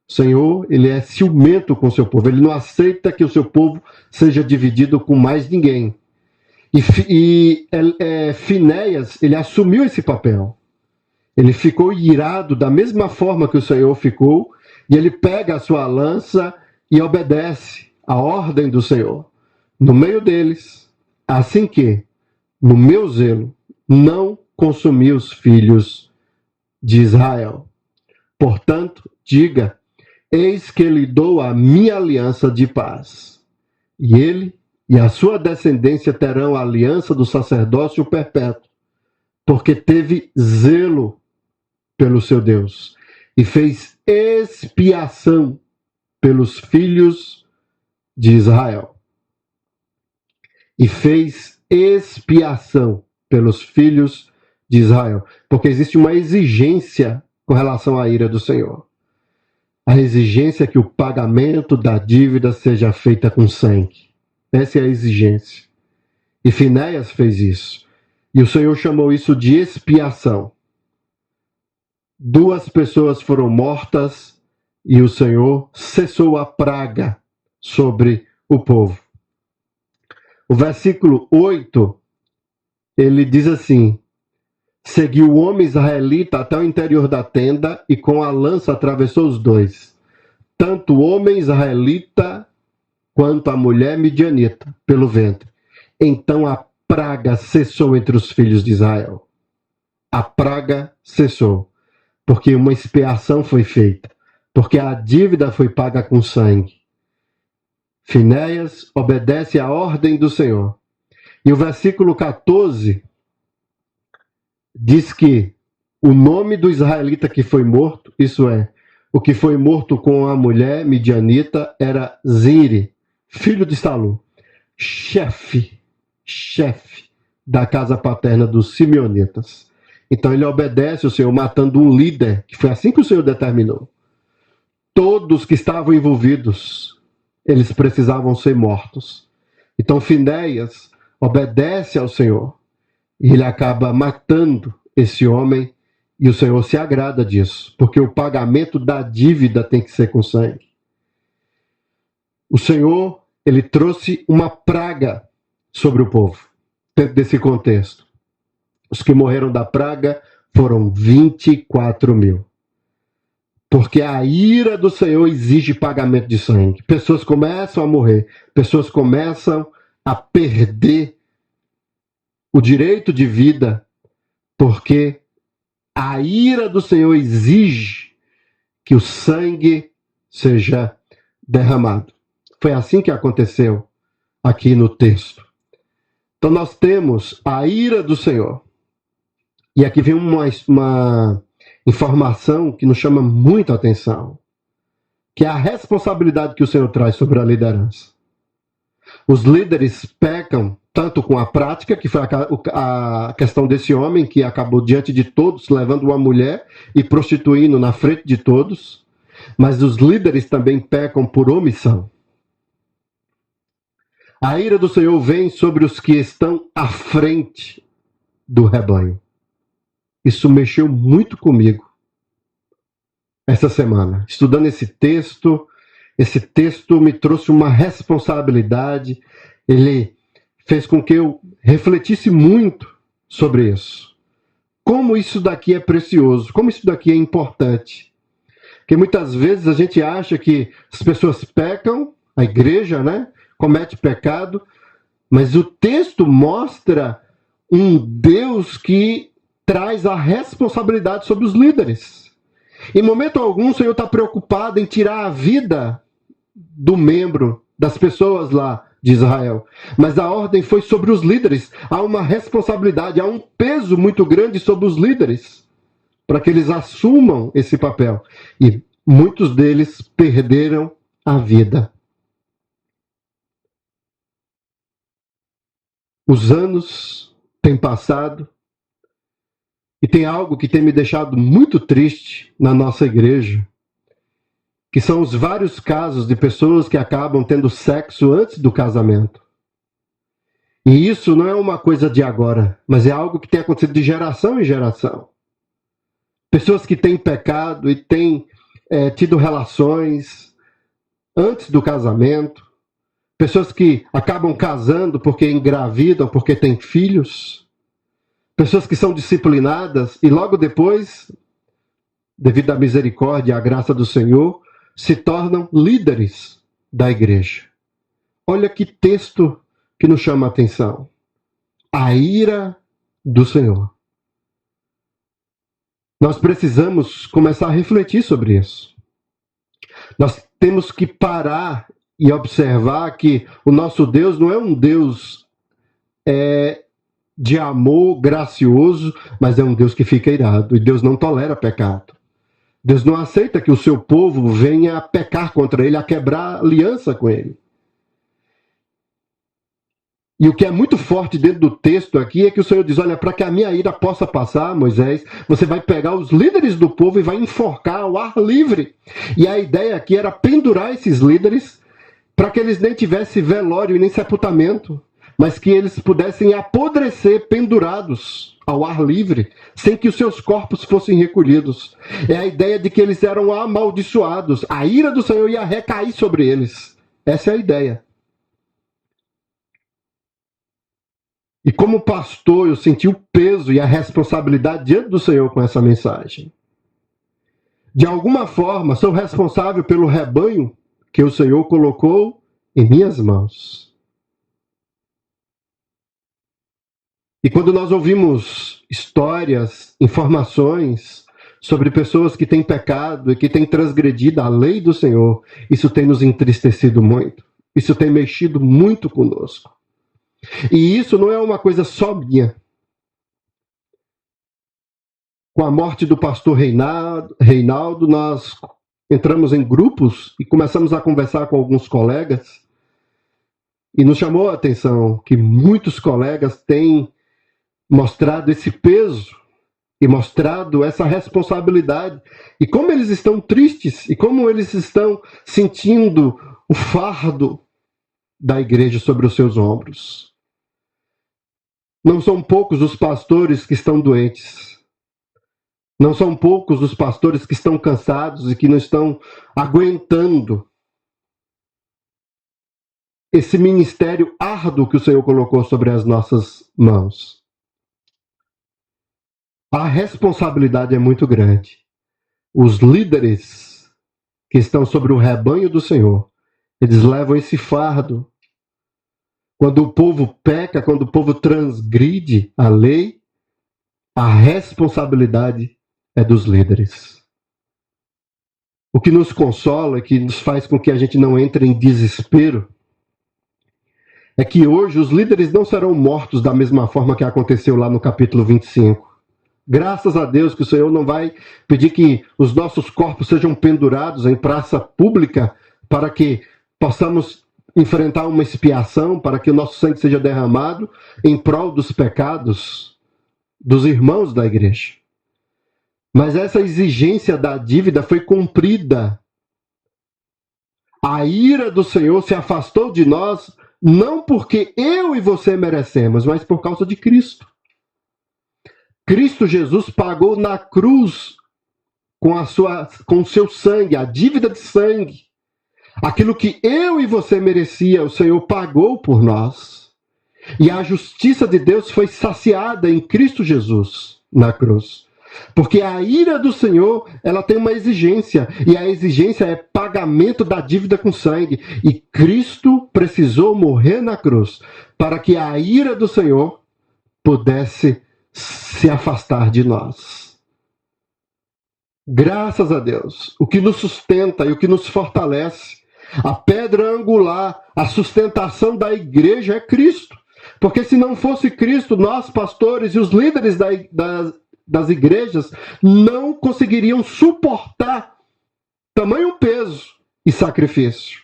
O Senhor, ele é ciumento com o seu povo, ele não aceita que o seu povo seja dividido com mais ninguém. E Finéias, ele assumiu esse papel. Ele ficou irado da mesma forma que o Senhor ficou, e ele pega a sua lança e obedece a ordem do Senhor no meio deles, assim que, no meu zelo, não consumi os filhos de Israel. Portanto, diga: eis que lhe dou a minha aliança de paz, e ele e a sua descendência terão a aliança do sacerdócio perpétuo, porque teve zelo pelo seu Deus e fez expiação pelos filhos de Israel. E fez expiação pelos filhos de Israel, porque existe uma exigência com relação à ira do Senhor. A exigência é que o pagamento da dívida seja feita com sangue. Essa é a exigência. E Finéias fez isso. E o Senhor chamou isso de expiação. 2 pessoas foram mortas e o Senhor cessou a praga sobre o povo. O versículo 8, ele diz assim: seguiu o homem israelita até o interior da tenda e com a lança atravessou os dois, tanto o homem israelita quanto a mulher midianita, pelo ventre. Então a praga cessou entre os filhos de Israel. A praga cessou, porque uma expiação foi feita, porque a dívida foi paga com sangue. Finéias obedece à ordem do Senhor. E o versículo 14 diz que o nome do israelita que foi morto, isso é, o que foi morto com a mulher midianita, era Zimri, filho de Salu, chefe da casa paterna dos simeonitas. Então ele obedece o Senhor, matando um líder, que foi assim que o Senhor determinou. Todos que estavam envolvidos, eles precisavam ser mortos. Então Finéias obedece ao Senhor e ele acaba matando esse homem, e o Senhor se agrada disso, porque o pagamento da dívida tem que ser com sangue. O Senhor, ele trouxe uma praga sobre o povo, dentro desse contexto. Os que morreram da praga foram 24.000. Porque a ira do Senhor exige pagamento de sangue. Pessoas começam a morrer, pessoas começam a perder o direito de vida, porque a ira do Senhor exige que o sangue seja derramado. Foi assim que aconteceu aqui no texto. Então nós temos a ira do Senhor. E aqui vem uma informação que nos chama muita atenção, que é a responsabilidade que o Senhor traz sobre a liderança. Os líderes pecam tanto com a prática, que foi a questão desse homem que acabou diante de todos, levando uma mulher e prostituindo na frente de todos, mas os líderes também pecam por omissão. A ira do Senhor vem sobre os que estão à frente do rebanho. Isso mexeu muito comigo essa semana. Estudando esse texto me trouxe uma responsabilidade, ele fez com que eu refletisse muito sobre isso. Como isso daqui é precioso, como isso daqui é importante. Porque muitas vezes a gente acha que as pessoas pecam, a igreja, comete pecado, mas o texto mostra um Deus que traz a responsabilidade sobre os líderes. Em momento algum, o Senhor está preocupado em tirar a vida do membro, das pessoas lá de Israel. Mas a ordem foi sobre os líderes. Há uma responsabilidade, há um peso muito grande sobre os líderes, para que eles assumam esse papel. E muitos deles perderam a vida. Os anos têm passado, e tem algo que tem me deixado muito triste na nossa igreja, que são os vários casos de pessoas que acabam tendo sexo antes do casamento. E isso não é uma coisa de agora, mas é algo que tem acontecido de geração em geração. Pessoas que têm pecado e têm tido relações antes do casamento, pessoas que acabam casando porque engravidam, porque têm filhos, pessoas que são disciplinadas e logo depois, devido à misericórdia e à graça do Senhor, se tornam líderes da igreja. Olha que texto que nos chama a atenção. A ira do Senhor. Nós precisamos começar a refletir sobre isso. Nós temos que parar e observar que o nosso Deus não é um Deus de amor gracioso, mas é um Deus que fica irado. E Deus não tolera pecado. Deus não aceita que o seu povo venha a pecar contra ele, a quebrar aliança com ele. E o que é muito forte dentro do texto aqui é que o Senhor diz, olha, para que a minha ira possa passar, Moisés, você vai pegar os líderes do povo e vai enforcar ao ar livre. E a ideia aqui era pendurar esses líderes para que eles nem tivessem velório e nem sepultamento, mas que eles pudessem apodrecer pendurados ao ar livre, sem que os seus corpos fossem recolhidos. É a ideia de que eles eram amaldiçoados. A ira do Senhor ia recair sobre eles. Essa é a ideia. E como pastor, eu senti o peso e a responsabilidade diante do Senhor com essa mensagem. De alguma forma, sou responsável pelo rebanho que o Senhor colocou em minhas mãos. E quando nós ouvimos histórias, informações sobre pessoas que têm pecado e que têm transgredido a lei do Senhor, isso tem nos entristecido muito. Isso tem mexido muito conosco. E isso não é uma coisa só minha. Com a morte do pastor Reinaldo, nós entramos em grupos e começamos a conversar com alguns colegas. E nos chamou a atenção que muitos colegas têm mostrado esse peso e mostrado essa responsabilidade. E como eles estão tristes e como eles estão sentindo o fardo da igreja sobre os seus ombros. Não são poucos os pastores que estão doentes. Não são poucos os pastores que estão cansados e que não estão aguentando esse ministério árduo que o Senhor colocou sobre as nossas mãos. A responsabilidade é muito grande. Os líderes que estão sobre o rebanho do Senhor, eles levam esse fardo. Quando o povo peca, quando o povo transgride a lei, a responsabilidade é dos líderes. O que nos consola e que nos faz com que a gente não entre em desespero é que hoje os líderes não serão mortos da mesma forma que aconteceu lá no capítulo 25. Graças a Deus que o Senhor não vai pedir que os nossos corpos sejam pendurados em praça pública para que possamos enfrentar uma expiação, para que o nosso sangue seja derramado em prol dos pecados dos irmãos da igreja. Mas essa exigência da dívida foi cumprida. A ira do Senhor se afastou de nós, não porque eu e você merecemos, mas por causa de Cristo. Cristo Jesus pagou na cruz com o seu sangue, a dívida de sangue. Aquilo que eu e você merecia, o Senhor pagou por nós. E a justiça de Deus foi saciada em Cristo Jesus na cruz. Porque a ira do Senhor, ela tem uma exigência, e a exigência é pagamento da dívida com sangue. E Cristo precisou morrer na cruz para que a ira do Senhor pudesse se afastar de nós. Graças a Deus, o que nos sustenta e o que nos fortalece, a pedra angular, a sustentação da igreja é Cristo. Porque se não fosse Cristo, nós, pastores e os líderes das igrejas, não conseguiriam suportar tamanho peso e sacrifício.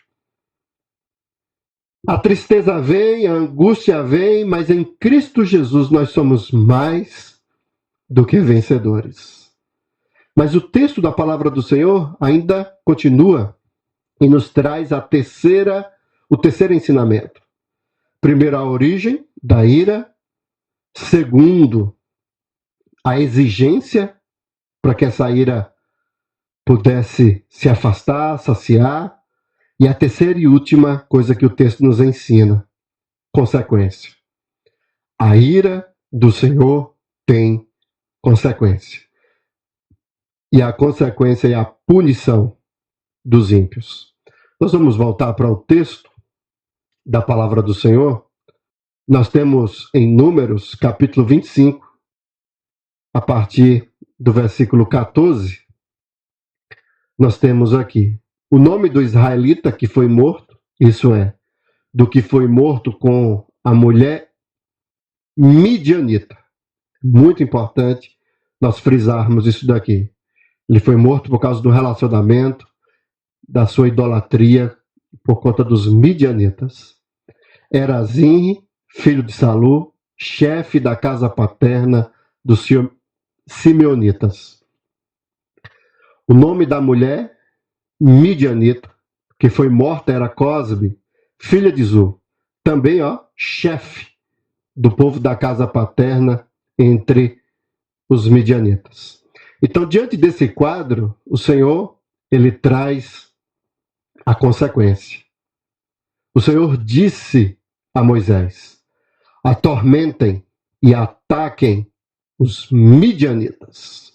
A tristeza vem, a angústia vem, mas em Cristo Jesus nós somos mais do que vencedores. Mas o texto da palavra do Senhor ainda continua e nos traz o terceiro ensinamento. Primeiro, a origem da ira. Segundo, a exigência para que essa ira pudesse se afastar, saciar. E a terceira e última coisa que o texto nos ensina, consequência. A ira do Senhor tem consequência. E a consequência é a punição dos ímpios. Nós vamos voltar para o texto da palavra do Senhor. Nós temos em Números, capítulo 25, a partir do versículo 14, nós temos aqui o nome do israelita que foi morto, isso é, do que foi morto com a mulher midianita. Muito importante nós frisarmos isso daqui. Ele foi morto por causa do relacionamento, da sua idolatria, por conta dos midianitas. Era Zinri, filho de Salu, chefe da casa paterna dos simeonitas. O nome da mulher midianita, que foi morta, era Cosbe, filha de Zu, também chefe do povo da casa paterna entre os midianitas. Então, diante desse quadro, o Senhor, ele traz a consequência. O Senhor disse a Moisés: atormentem e ataquem os midianitas.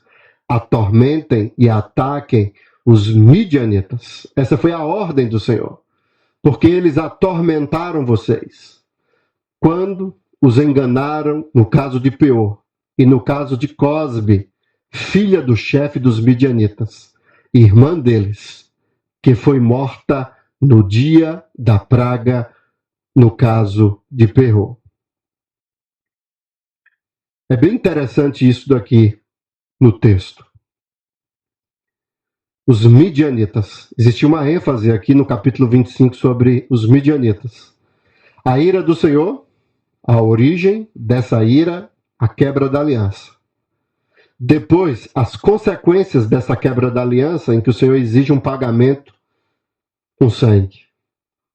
Atormentem e ataquem os midianitas. Essa foi a ordem do Senhor. Porque eles atormentaram vocês. Quando os enganaram no caso de Peor e no caso de Cosbe, filha do chefe dos midianitas, irmã deles, que foi morta no dia da praga, no caso de Peor. É bem interessante isso daqui no texto. Os midianitas. Existe uma ênfase aqui no capítulo 25 sobre os midianitas. A ira do Senhor, a origem dessa ira, a quebra da aliança. Depois, as consequências dessa quebra da aliança, em que o Senhor exige um pagamento com sangue,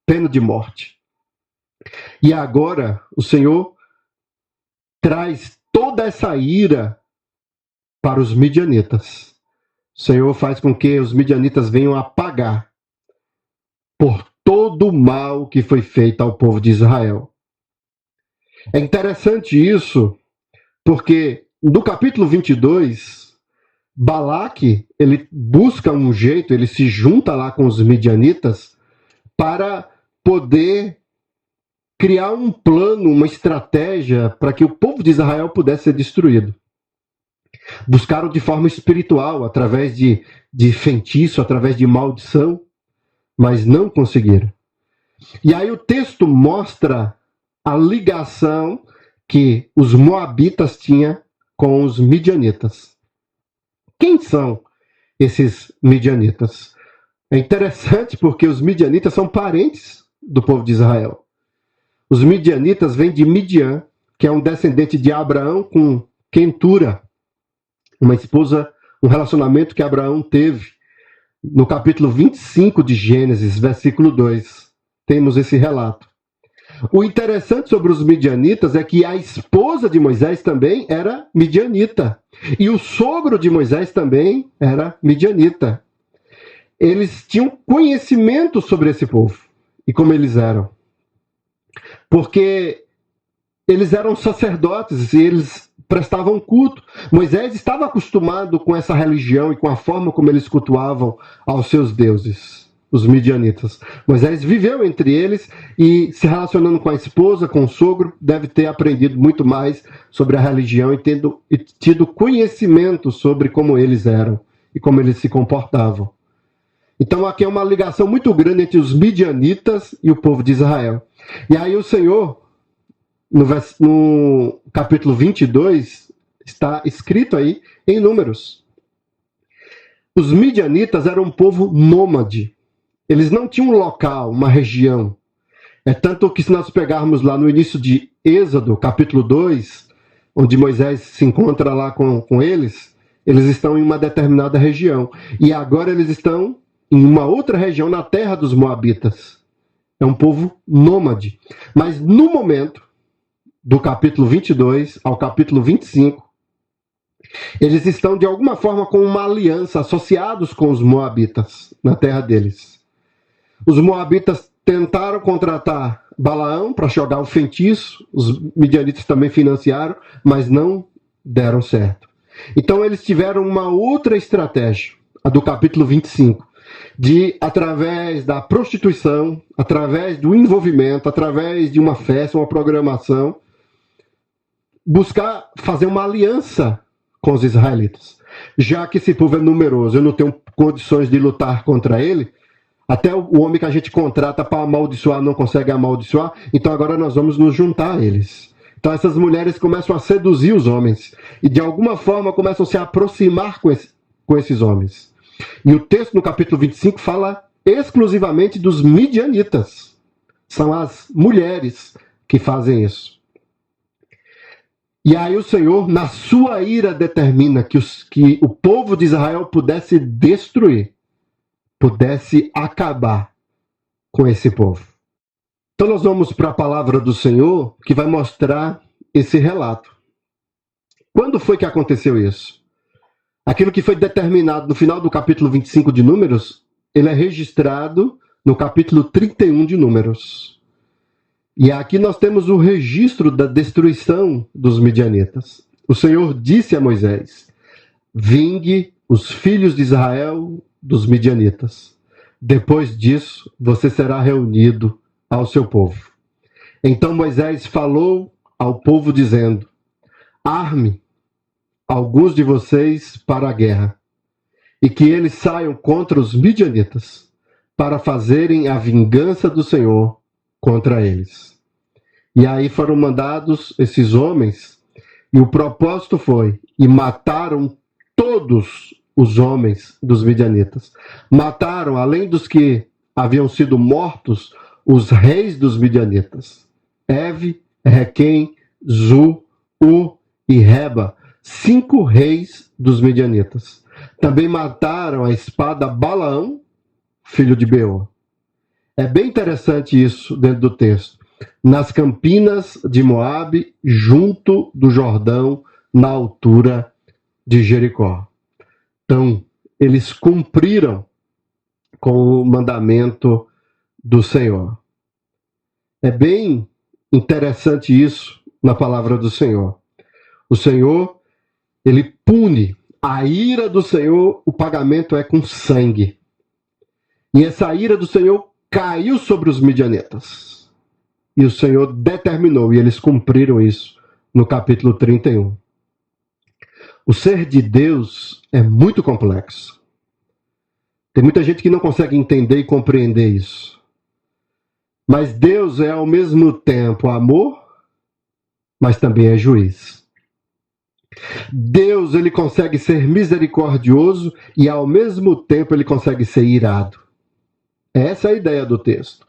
pena de morte. E agora, o Senhor traz toda essa ira para os midianitas. O Senhor faz com que os midianitas venham a pagar por todo o mal que foi feito ao povo de Israel. É interessante isso, porque no capítulo 22, Balaque, ele busca um jeito, ele se junta lá com os midianitas para poder criar um plano, uma estratégia para que o povo de Israel pudesse ser destruído. Buscaram de forma espiritual, através de feitiço, através de maldição, mas não conseguiram. E aí o texto mostra a ligação que os moabitas tinham com os midianitas. Quem são esses midianitas? É interessante porque os midianitas são parentes do povo de Israel. Os midianitas vêm de Midian, que é um descendente de Abraão com Quentura, uma esposa, um relacionamento que Abraão teve. No capítulo 25 de Gênesis, versículo 2, temos esse relato. O interessante sobre os midianitas é que a esposa de Moisés também era midianita. E o sogro de Moisés também era midianita. Eles tinham conhecimento sobre esse povo e como eles eram. Porque eles eram sacerdotes e eles prestavam culto. Moisés estava acostumado com essa religião e com a forma como eles cultuavam aos seus deuses, os midianitas. Moisés viveu entre eles e, se relacionando com a esposa, com o sogro, deve ter aprendido muito mais sobre a religião e tido conhecimento sobre como eles eram e como eles se comportavam. Então aqui é uma ligação muito grande entre os midianitas e o povo de Israel. E aí o Senhor, no capítulo 22, está escrito aí em Números. Os midianitas eram um povo nômade. Eles não tinham um local, uma região. É tanto que se nós pegarmos lá no início de Êxodo, capítulo 2, onde Moisés se encontra lá com eles estão em uma determinada região. E agora eles estão em uma outra região, na terra dos Moabitas. É um povo nômade. Mas no momento do capítulo 22 ao capítulo 25, eles estão de alguma forma com uma aliança, associados com os Moabitas, na terra deles. Os Moabitas tentaram contratar Balaão para jogar o feitiço, os midianitas também financiaram, mas não deram certo. Então eles tiveram uma outra estratégia, a do capítulo 25, de, através da prostituição, através do envolvimento, através de uma festa, uma programação, buscar fazer uma aliança com os israelitas. Já que esse povo é numeroso, eu não tenho condições de lutar contra ele, até o homem que a gente contrata para amaldiçoar não consegue amaldiçoar, então agora nós vamos nos juntar a eles. Então essas mulheres começam a seduzir os homens e de alguma forma começam a se aproximar com esses homens. E o texto no capítulo 25 fala exclusivamente dos midianitas. São as mulheres que fazem isso. E aí o Senhor, na sua ira, determina que o povo de Israel pudesse destruir, pudesse acabar com esse povo. Então nós vamos para a palavra do Senhor, que vai mostrar esse relato. Quando foi que aconteceu isso? Aquilo que foi determinado no final do capítulo 25 de Números, ele é registrado no capítulo 31 de Números. E aqui nós temos o registro da destruição dos midianitas. O Senhor disse a Moisés: vingue os filhos de Israel dos midianitas. Depois disso, você será reunido ao seu povo. Então Moisés falou ao povo dizendo: arme alguns de vocês para a guerra, e que eles saiam contra os midianitas, para fazerem a vingança do Senhor contra eles. E aí foram mandados esses homens, e o propósito foi, e mataram todos os homens dos midianitas. Mataram, além dos que haviam sido mortos, os reis dos midianitas: Eve, Requem, Zu, U e Reba, 5 reis dos midianitas. Também mataram a espada Balaão, filho de Beor. É bem interessante isso dentro do texto. Nas campinas de Moabe, junto do Jordão, na altura de Jericó. Então, eles cumpriram com o mandamento do Senhor. É bem interessante isso na palavra do Senhor. O Senhor, ele pune. A ira do Senhor, o pagamento é com sangue. E essa ira do Senhor caiu sobre os midianitas. E o Senhor determinou, e eles cumpriram isso no capítulo 31. O ser de Deus é muito complexo. Tem muita gente que não consegue entender e compreender isso. Mas Deus é ao mesmo tempo amor, mas também é juiz. Deus, ele consegue ser misericordioso e ao mesmo tempo ele consegue ser irado. Essa é a ideia do texto.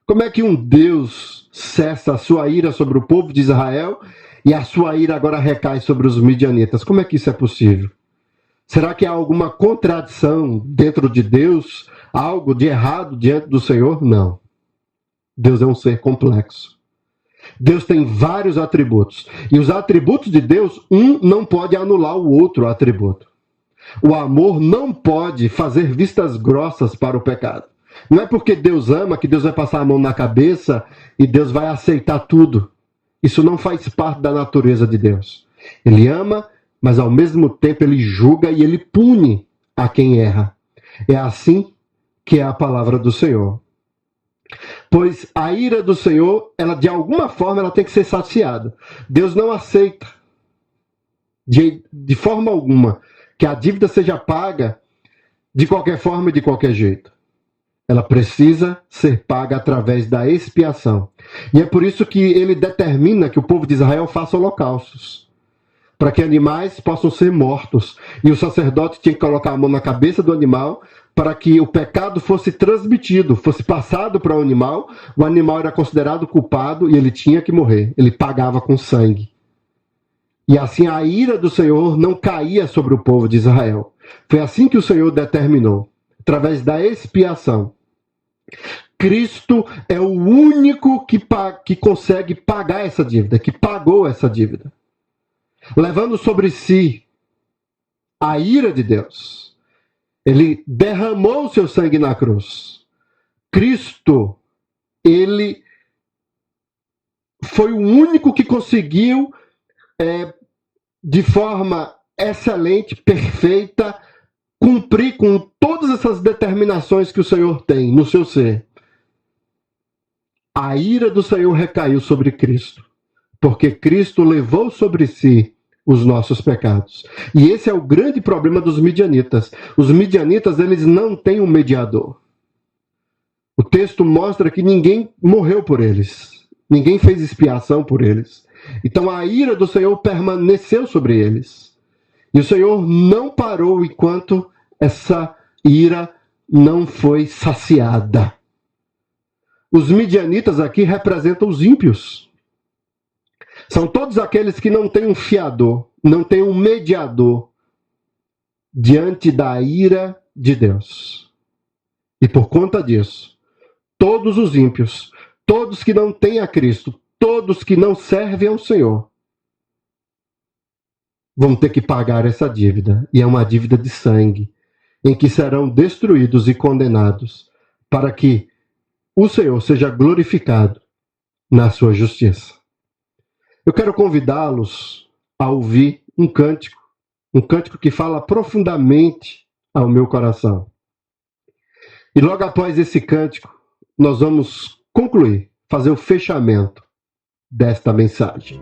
Como é que um Deus cessa a sua ira sobre o povo de Israel e a sua ira agora recai sobre os midianitas? Como é que isso é possível? Será que há alguma contradição dentro de Deus? Algo de errado diante do Senhor? Não. Deus é um ser complexo. Deus tem vários atributos. E os atributos de Deus, um não pode anular o outro atributo. O amor não pode fazer vistas grossas para o pecado. Não é porque Deus ama que Deus vai passar a mão na cabeça e Deus vai aceitar tudo. Isso não faz parte da natureza de Deus. Ele ama, mas ao mesmo tempo ele julga e ele pune a quem erra. É assim que é a palavra do Senhor. Pois a ira do Senhor, ela de alguma forma ela tem que ser saciada. Deus não aceita de forma alguma que a dívida seja paga de qualquer forma e de qualquer jeito. Ela precisa ser paga através da expiação. E é por isso que ele determina que o povo de Israel faça holocaustos, para que animais possam ser mortos. E o sacerdote tinha que colocar a mão na cabeça do animal para que o pecado fosse transmitido, fosse passado para o animal era considerado culpado e ele tinha que morrer. Ele pagava com sangue. E assim a ira do Senhor não caía sobre o povo de Israel. Foi assim que o Senhor determinou, através da expiação. Cristo é o único que consegue pagar essa dívida, que pagou essa dívida, levando sobre si a ira de Deus. Ele derramou o seu sangue na cruz. Cristo, ele foi o único que conseguiu, de forma excelente, perfeita, cumprir com todas essas determinações que o Senhor tem no seu ser. A ira do Senhor recaiu sobre Cristo, porque Cristo levou sobre si os nossos pecados. E esse é o grande problema dos midianitas. Os midianitas, eles não têm um mediador. O texto mostra que ninguém morreu por eles. Ninguém fez expiação por eles. Então a ira do Senhor permaneceu sobre eles. E o Senhor não parou enquanto essa ira não foi saciada. Os midianitas aqui representam os ímpios. São todos aqueles que não têm um fiador, não têm um mediador diante da ira de Deus. E por conta disso, todos os ímpios, todos que não têm a Cristo, todos que não servem ao Senhor, vão ter que pagar essa dívida. E é uma dívida de sangue, em que serão destruídos e condenados, para que o Senhor seja glorificado na sua justiça. Eu quero convidá-los a ouvir um cântico que fala profundamente ao meu coração. E logo após esse cântico, nós vamos concluir, fazer o fechamento desta mensagem.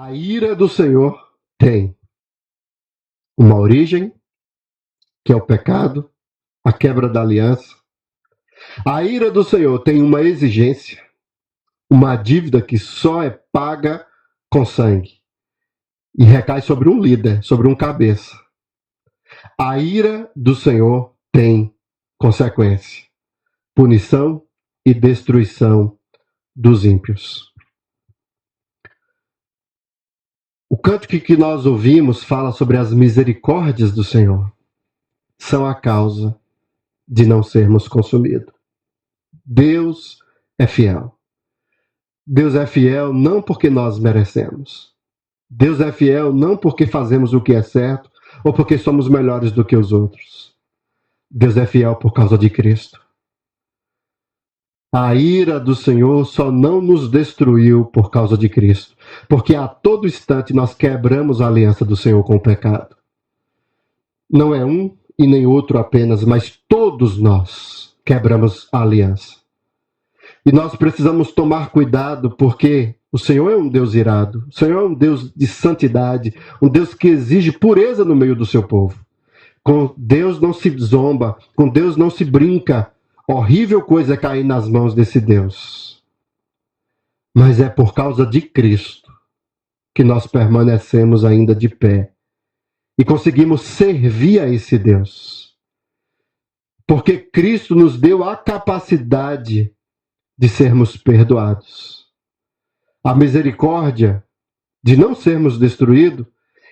A ira do Senhor tem uma origem, que é o pecado, a quebra da aliança. A ira do Senhor tem uma exigência, uma dívida que só é paga com sangue e recai sobre um líder, sobre um cabeça. A ira do Senhor tem consequência, punição e destruição dos ímpios. O cântico que nós ouvimos fala sobre as misericórdias do Senhor. São a causa de não sermos consumidos. Deus é fiel. Deus é fiel não porque nós merecemos. Deus é fiel não porque fazemos o que é certo ou porque somos melhores do que os outros. Deus é fiel por causa de Cristo. A ira do Senhor só não nos destruiu por causa de Cristo, porque a todo instante nós quebramos a aliança do Senhor com o pecado. Não é um e nem outro apenas, mas todos nós quebramos a aliança. E nós precisamos tomar cuidado, porque o Senhor é um Deus irado, o Senhor é um Deus de santidade, um Deus que exige pureza no meio do seu povo. Com Deus não se zomba, com Deus não se brinca. Horrível coisa é cair nas mãos desse Deus. Mas é por causa de Cristo que nós permanecemos ainda de pé e conseguimos servir a esse Deus. Porque Cristo nos deu a capacidade de sermos perdoados. A misericórdia de não sermos destruídos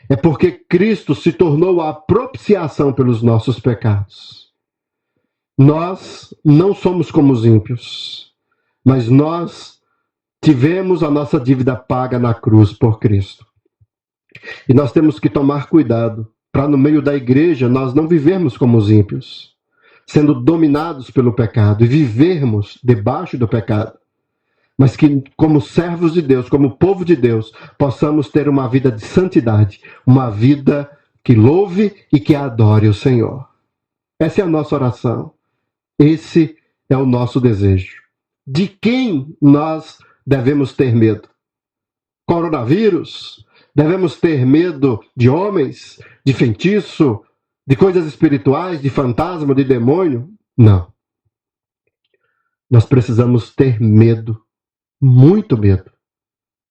é porque Cristo se tornou a propiciação pelos nossos pecados. Nós não somos como os ímpios, mas nós tivemos a nossa dívida paga na cruz por Cristo. E nós temos que tomar cuidado para no meio da igreja nós não vivermos como os ímpios, sendo dominados pelo pecado e vivermos debaixo do pecado. Mas que, como servos de Deus, como povo de Deus, possamos ter uma vida de santidade, uma vida que louve e que adore o Senhor. Essa é a nossa oração. Esse é o nosso desejo. De quem nós devemos ter medo? Coronavírus? Devemos ter medo de homens, de feitiço, de coisas espirituais, de fantasma, de demônio? Não. Nós precisamos ter medo, muito medo,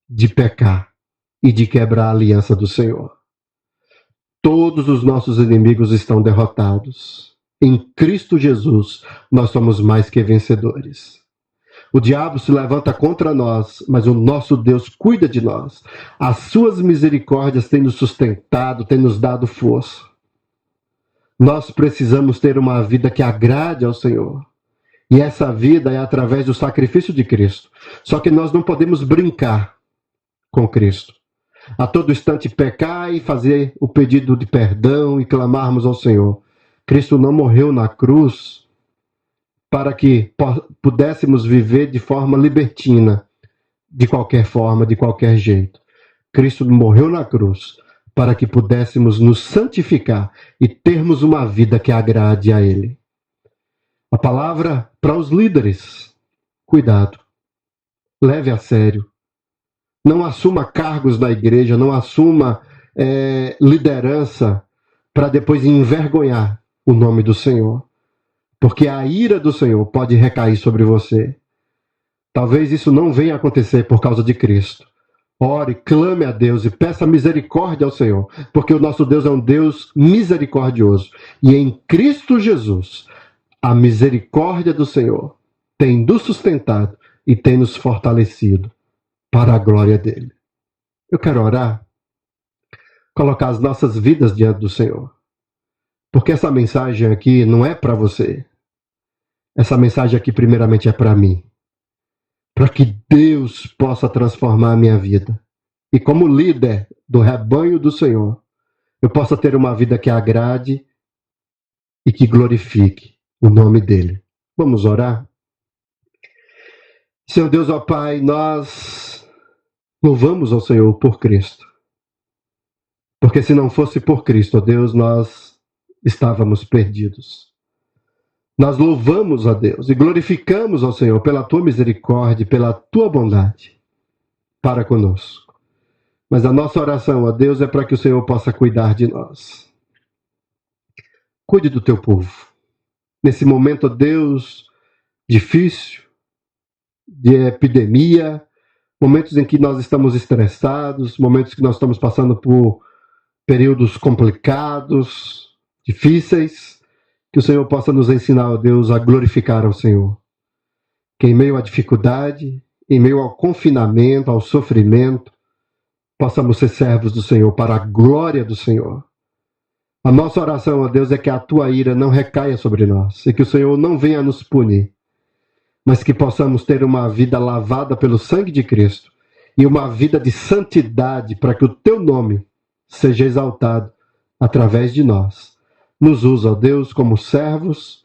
de pecar e de quebrar a aliança do Senhor. Todos os nossos inimigos estão derrotados. Em Cristo Jesus, nós somos mais que vencedores. O diabo se levanta contra nós, mas o nosso Deus cuida de nós. As suas misericórdias têm nos sustentado, têm nos dado força. Nós precisamos ter uma vida que agrade ao Senhor. E essa vida é através do sacrifício de Cristo. Só que nós não podemos brincar com Cristo. A todo instante pecar e fazer o pedido de perdão e clamarmos ao Senhor. Cristo não morreu na cruz para que pudéssemos viver de forma libertina, de qualquer forma, de qualquer jeito. Cristo morreu na cruz para que pudéssemos nos santificar e termos uma vida que agrade a Ele. A palavra para os líderes: cuidado, leve a sério. Não assuma cargos na igreja, não assuma liderança para depois envergonhar o nome do Senhor. Porque a ira do Senhor pode recair sobre você. Talvez isso não venha a acontecer por causa de Cristo. Ore, clame a Deus e peça misericórdia ao Senhor, porque o nosso Deus é um Deus misericordioso. E em Cristo Jesus, a misericórdia do Senhor tem nos sustentado e tem nos fortalecido para a glória dele. Eu quero orar, colocar as nossas vidas diante do Senhor. Porque essa mensagem aqui não é para você. Essa mensagem aqui primeiramente é para mim. Para que Deus possa transformar a minha vida. E como líder do rebanho do Senhor, eu possa ter uma vida que agrade e que glorifique o nome dele. Vamos orar? Senhor Deus, ó Pai, nós louvamos ao Senhor por Cristo. Porque se não fosse por Cristo, ó Deus, nós estávamos perdidos. Nós louvamos a Deus e glorificamos ao Senhor pela tua misericórdia, pela tua bondade para conosco. Mas a nossa oração a Deus é para que o Senhor possa cuidar de nós. Cuide do teu povo. Nesse momento, Deus, difícil, de epidemia, momentos em que nós estamos estressados, momentos que nós estamos passando por períodos complicados, difíceis, que o Senhor possa nos ensinar, ó Deus, a glorificar ao Senhor. Que em meio à dificuldade, em meio ao confinamento, ao sofrimento, possamos ser servos do Senhor para a glória do Senhor. A nossa oração, ó Deus, é que a tua ira não recaia sobre nós e que o Senhor não venha nos punir, mas que possamos ter uma vida lavada pelo sangue de Cristo e uma vida de santidade para que o teu nome seja exaltado através de nós. Nos usa, ó Deus, como servos,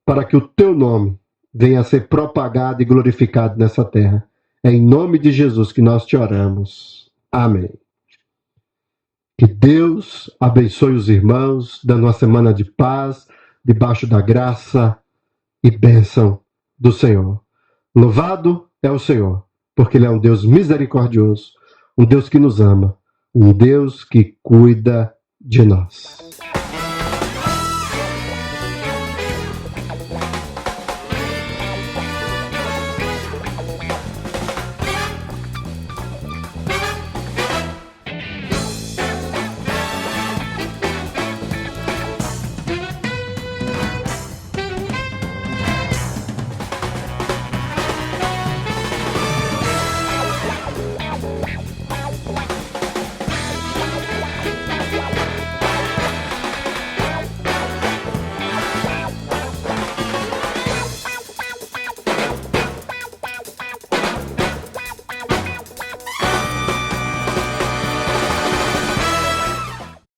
para que o teu nome venha a ser propagado e glorificado nessa terra. É em nome de Jesus que nós te oramos. Amém. Que Deus abençoe os irmãos, dando uma semana de paz, debaixo da graça e bênção do Senhor. Louvado é o Senhor, porque Ele é um Deus misericordioso, um Deus que nos ama, um Deus que cuida de nós.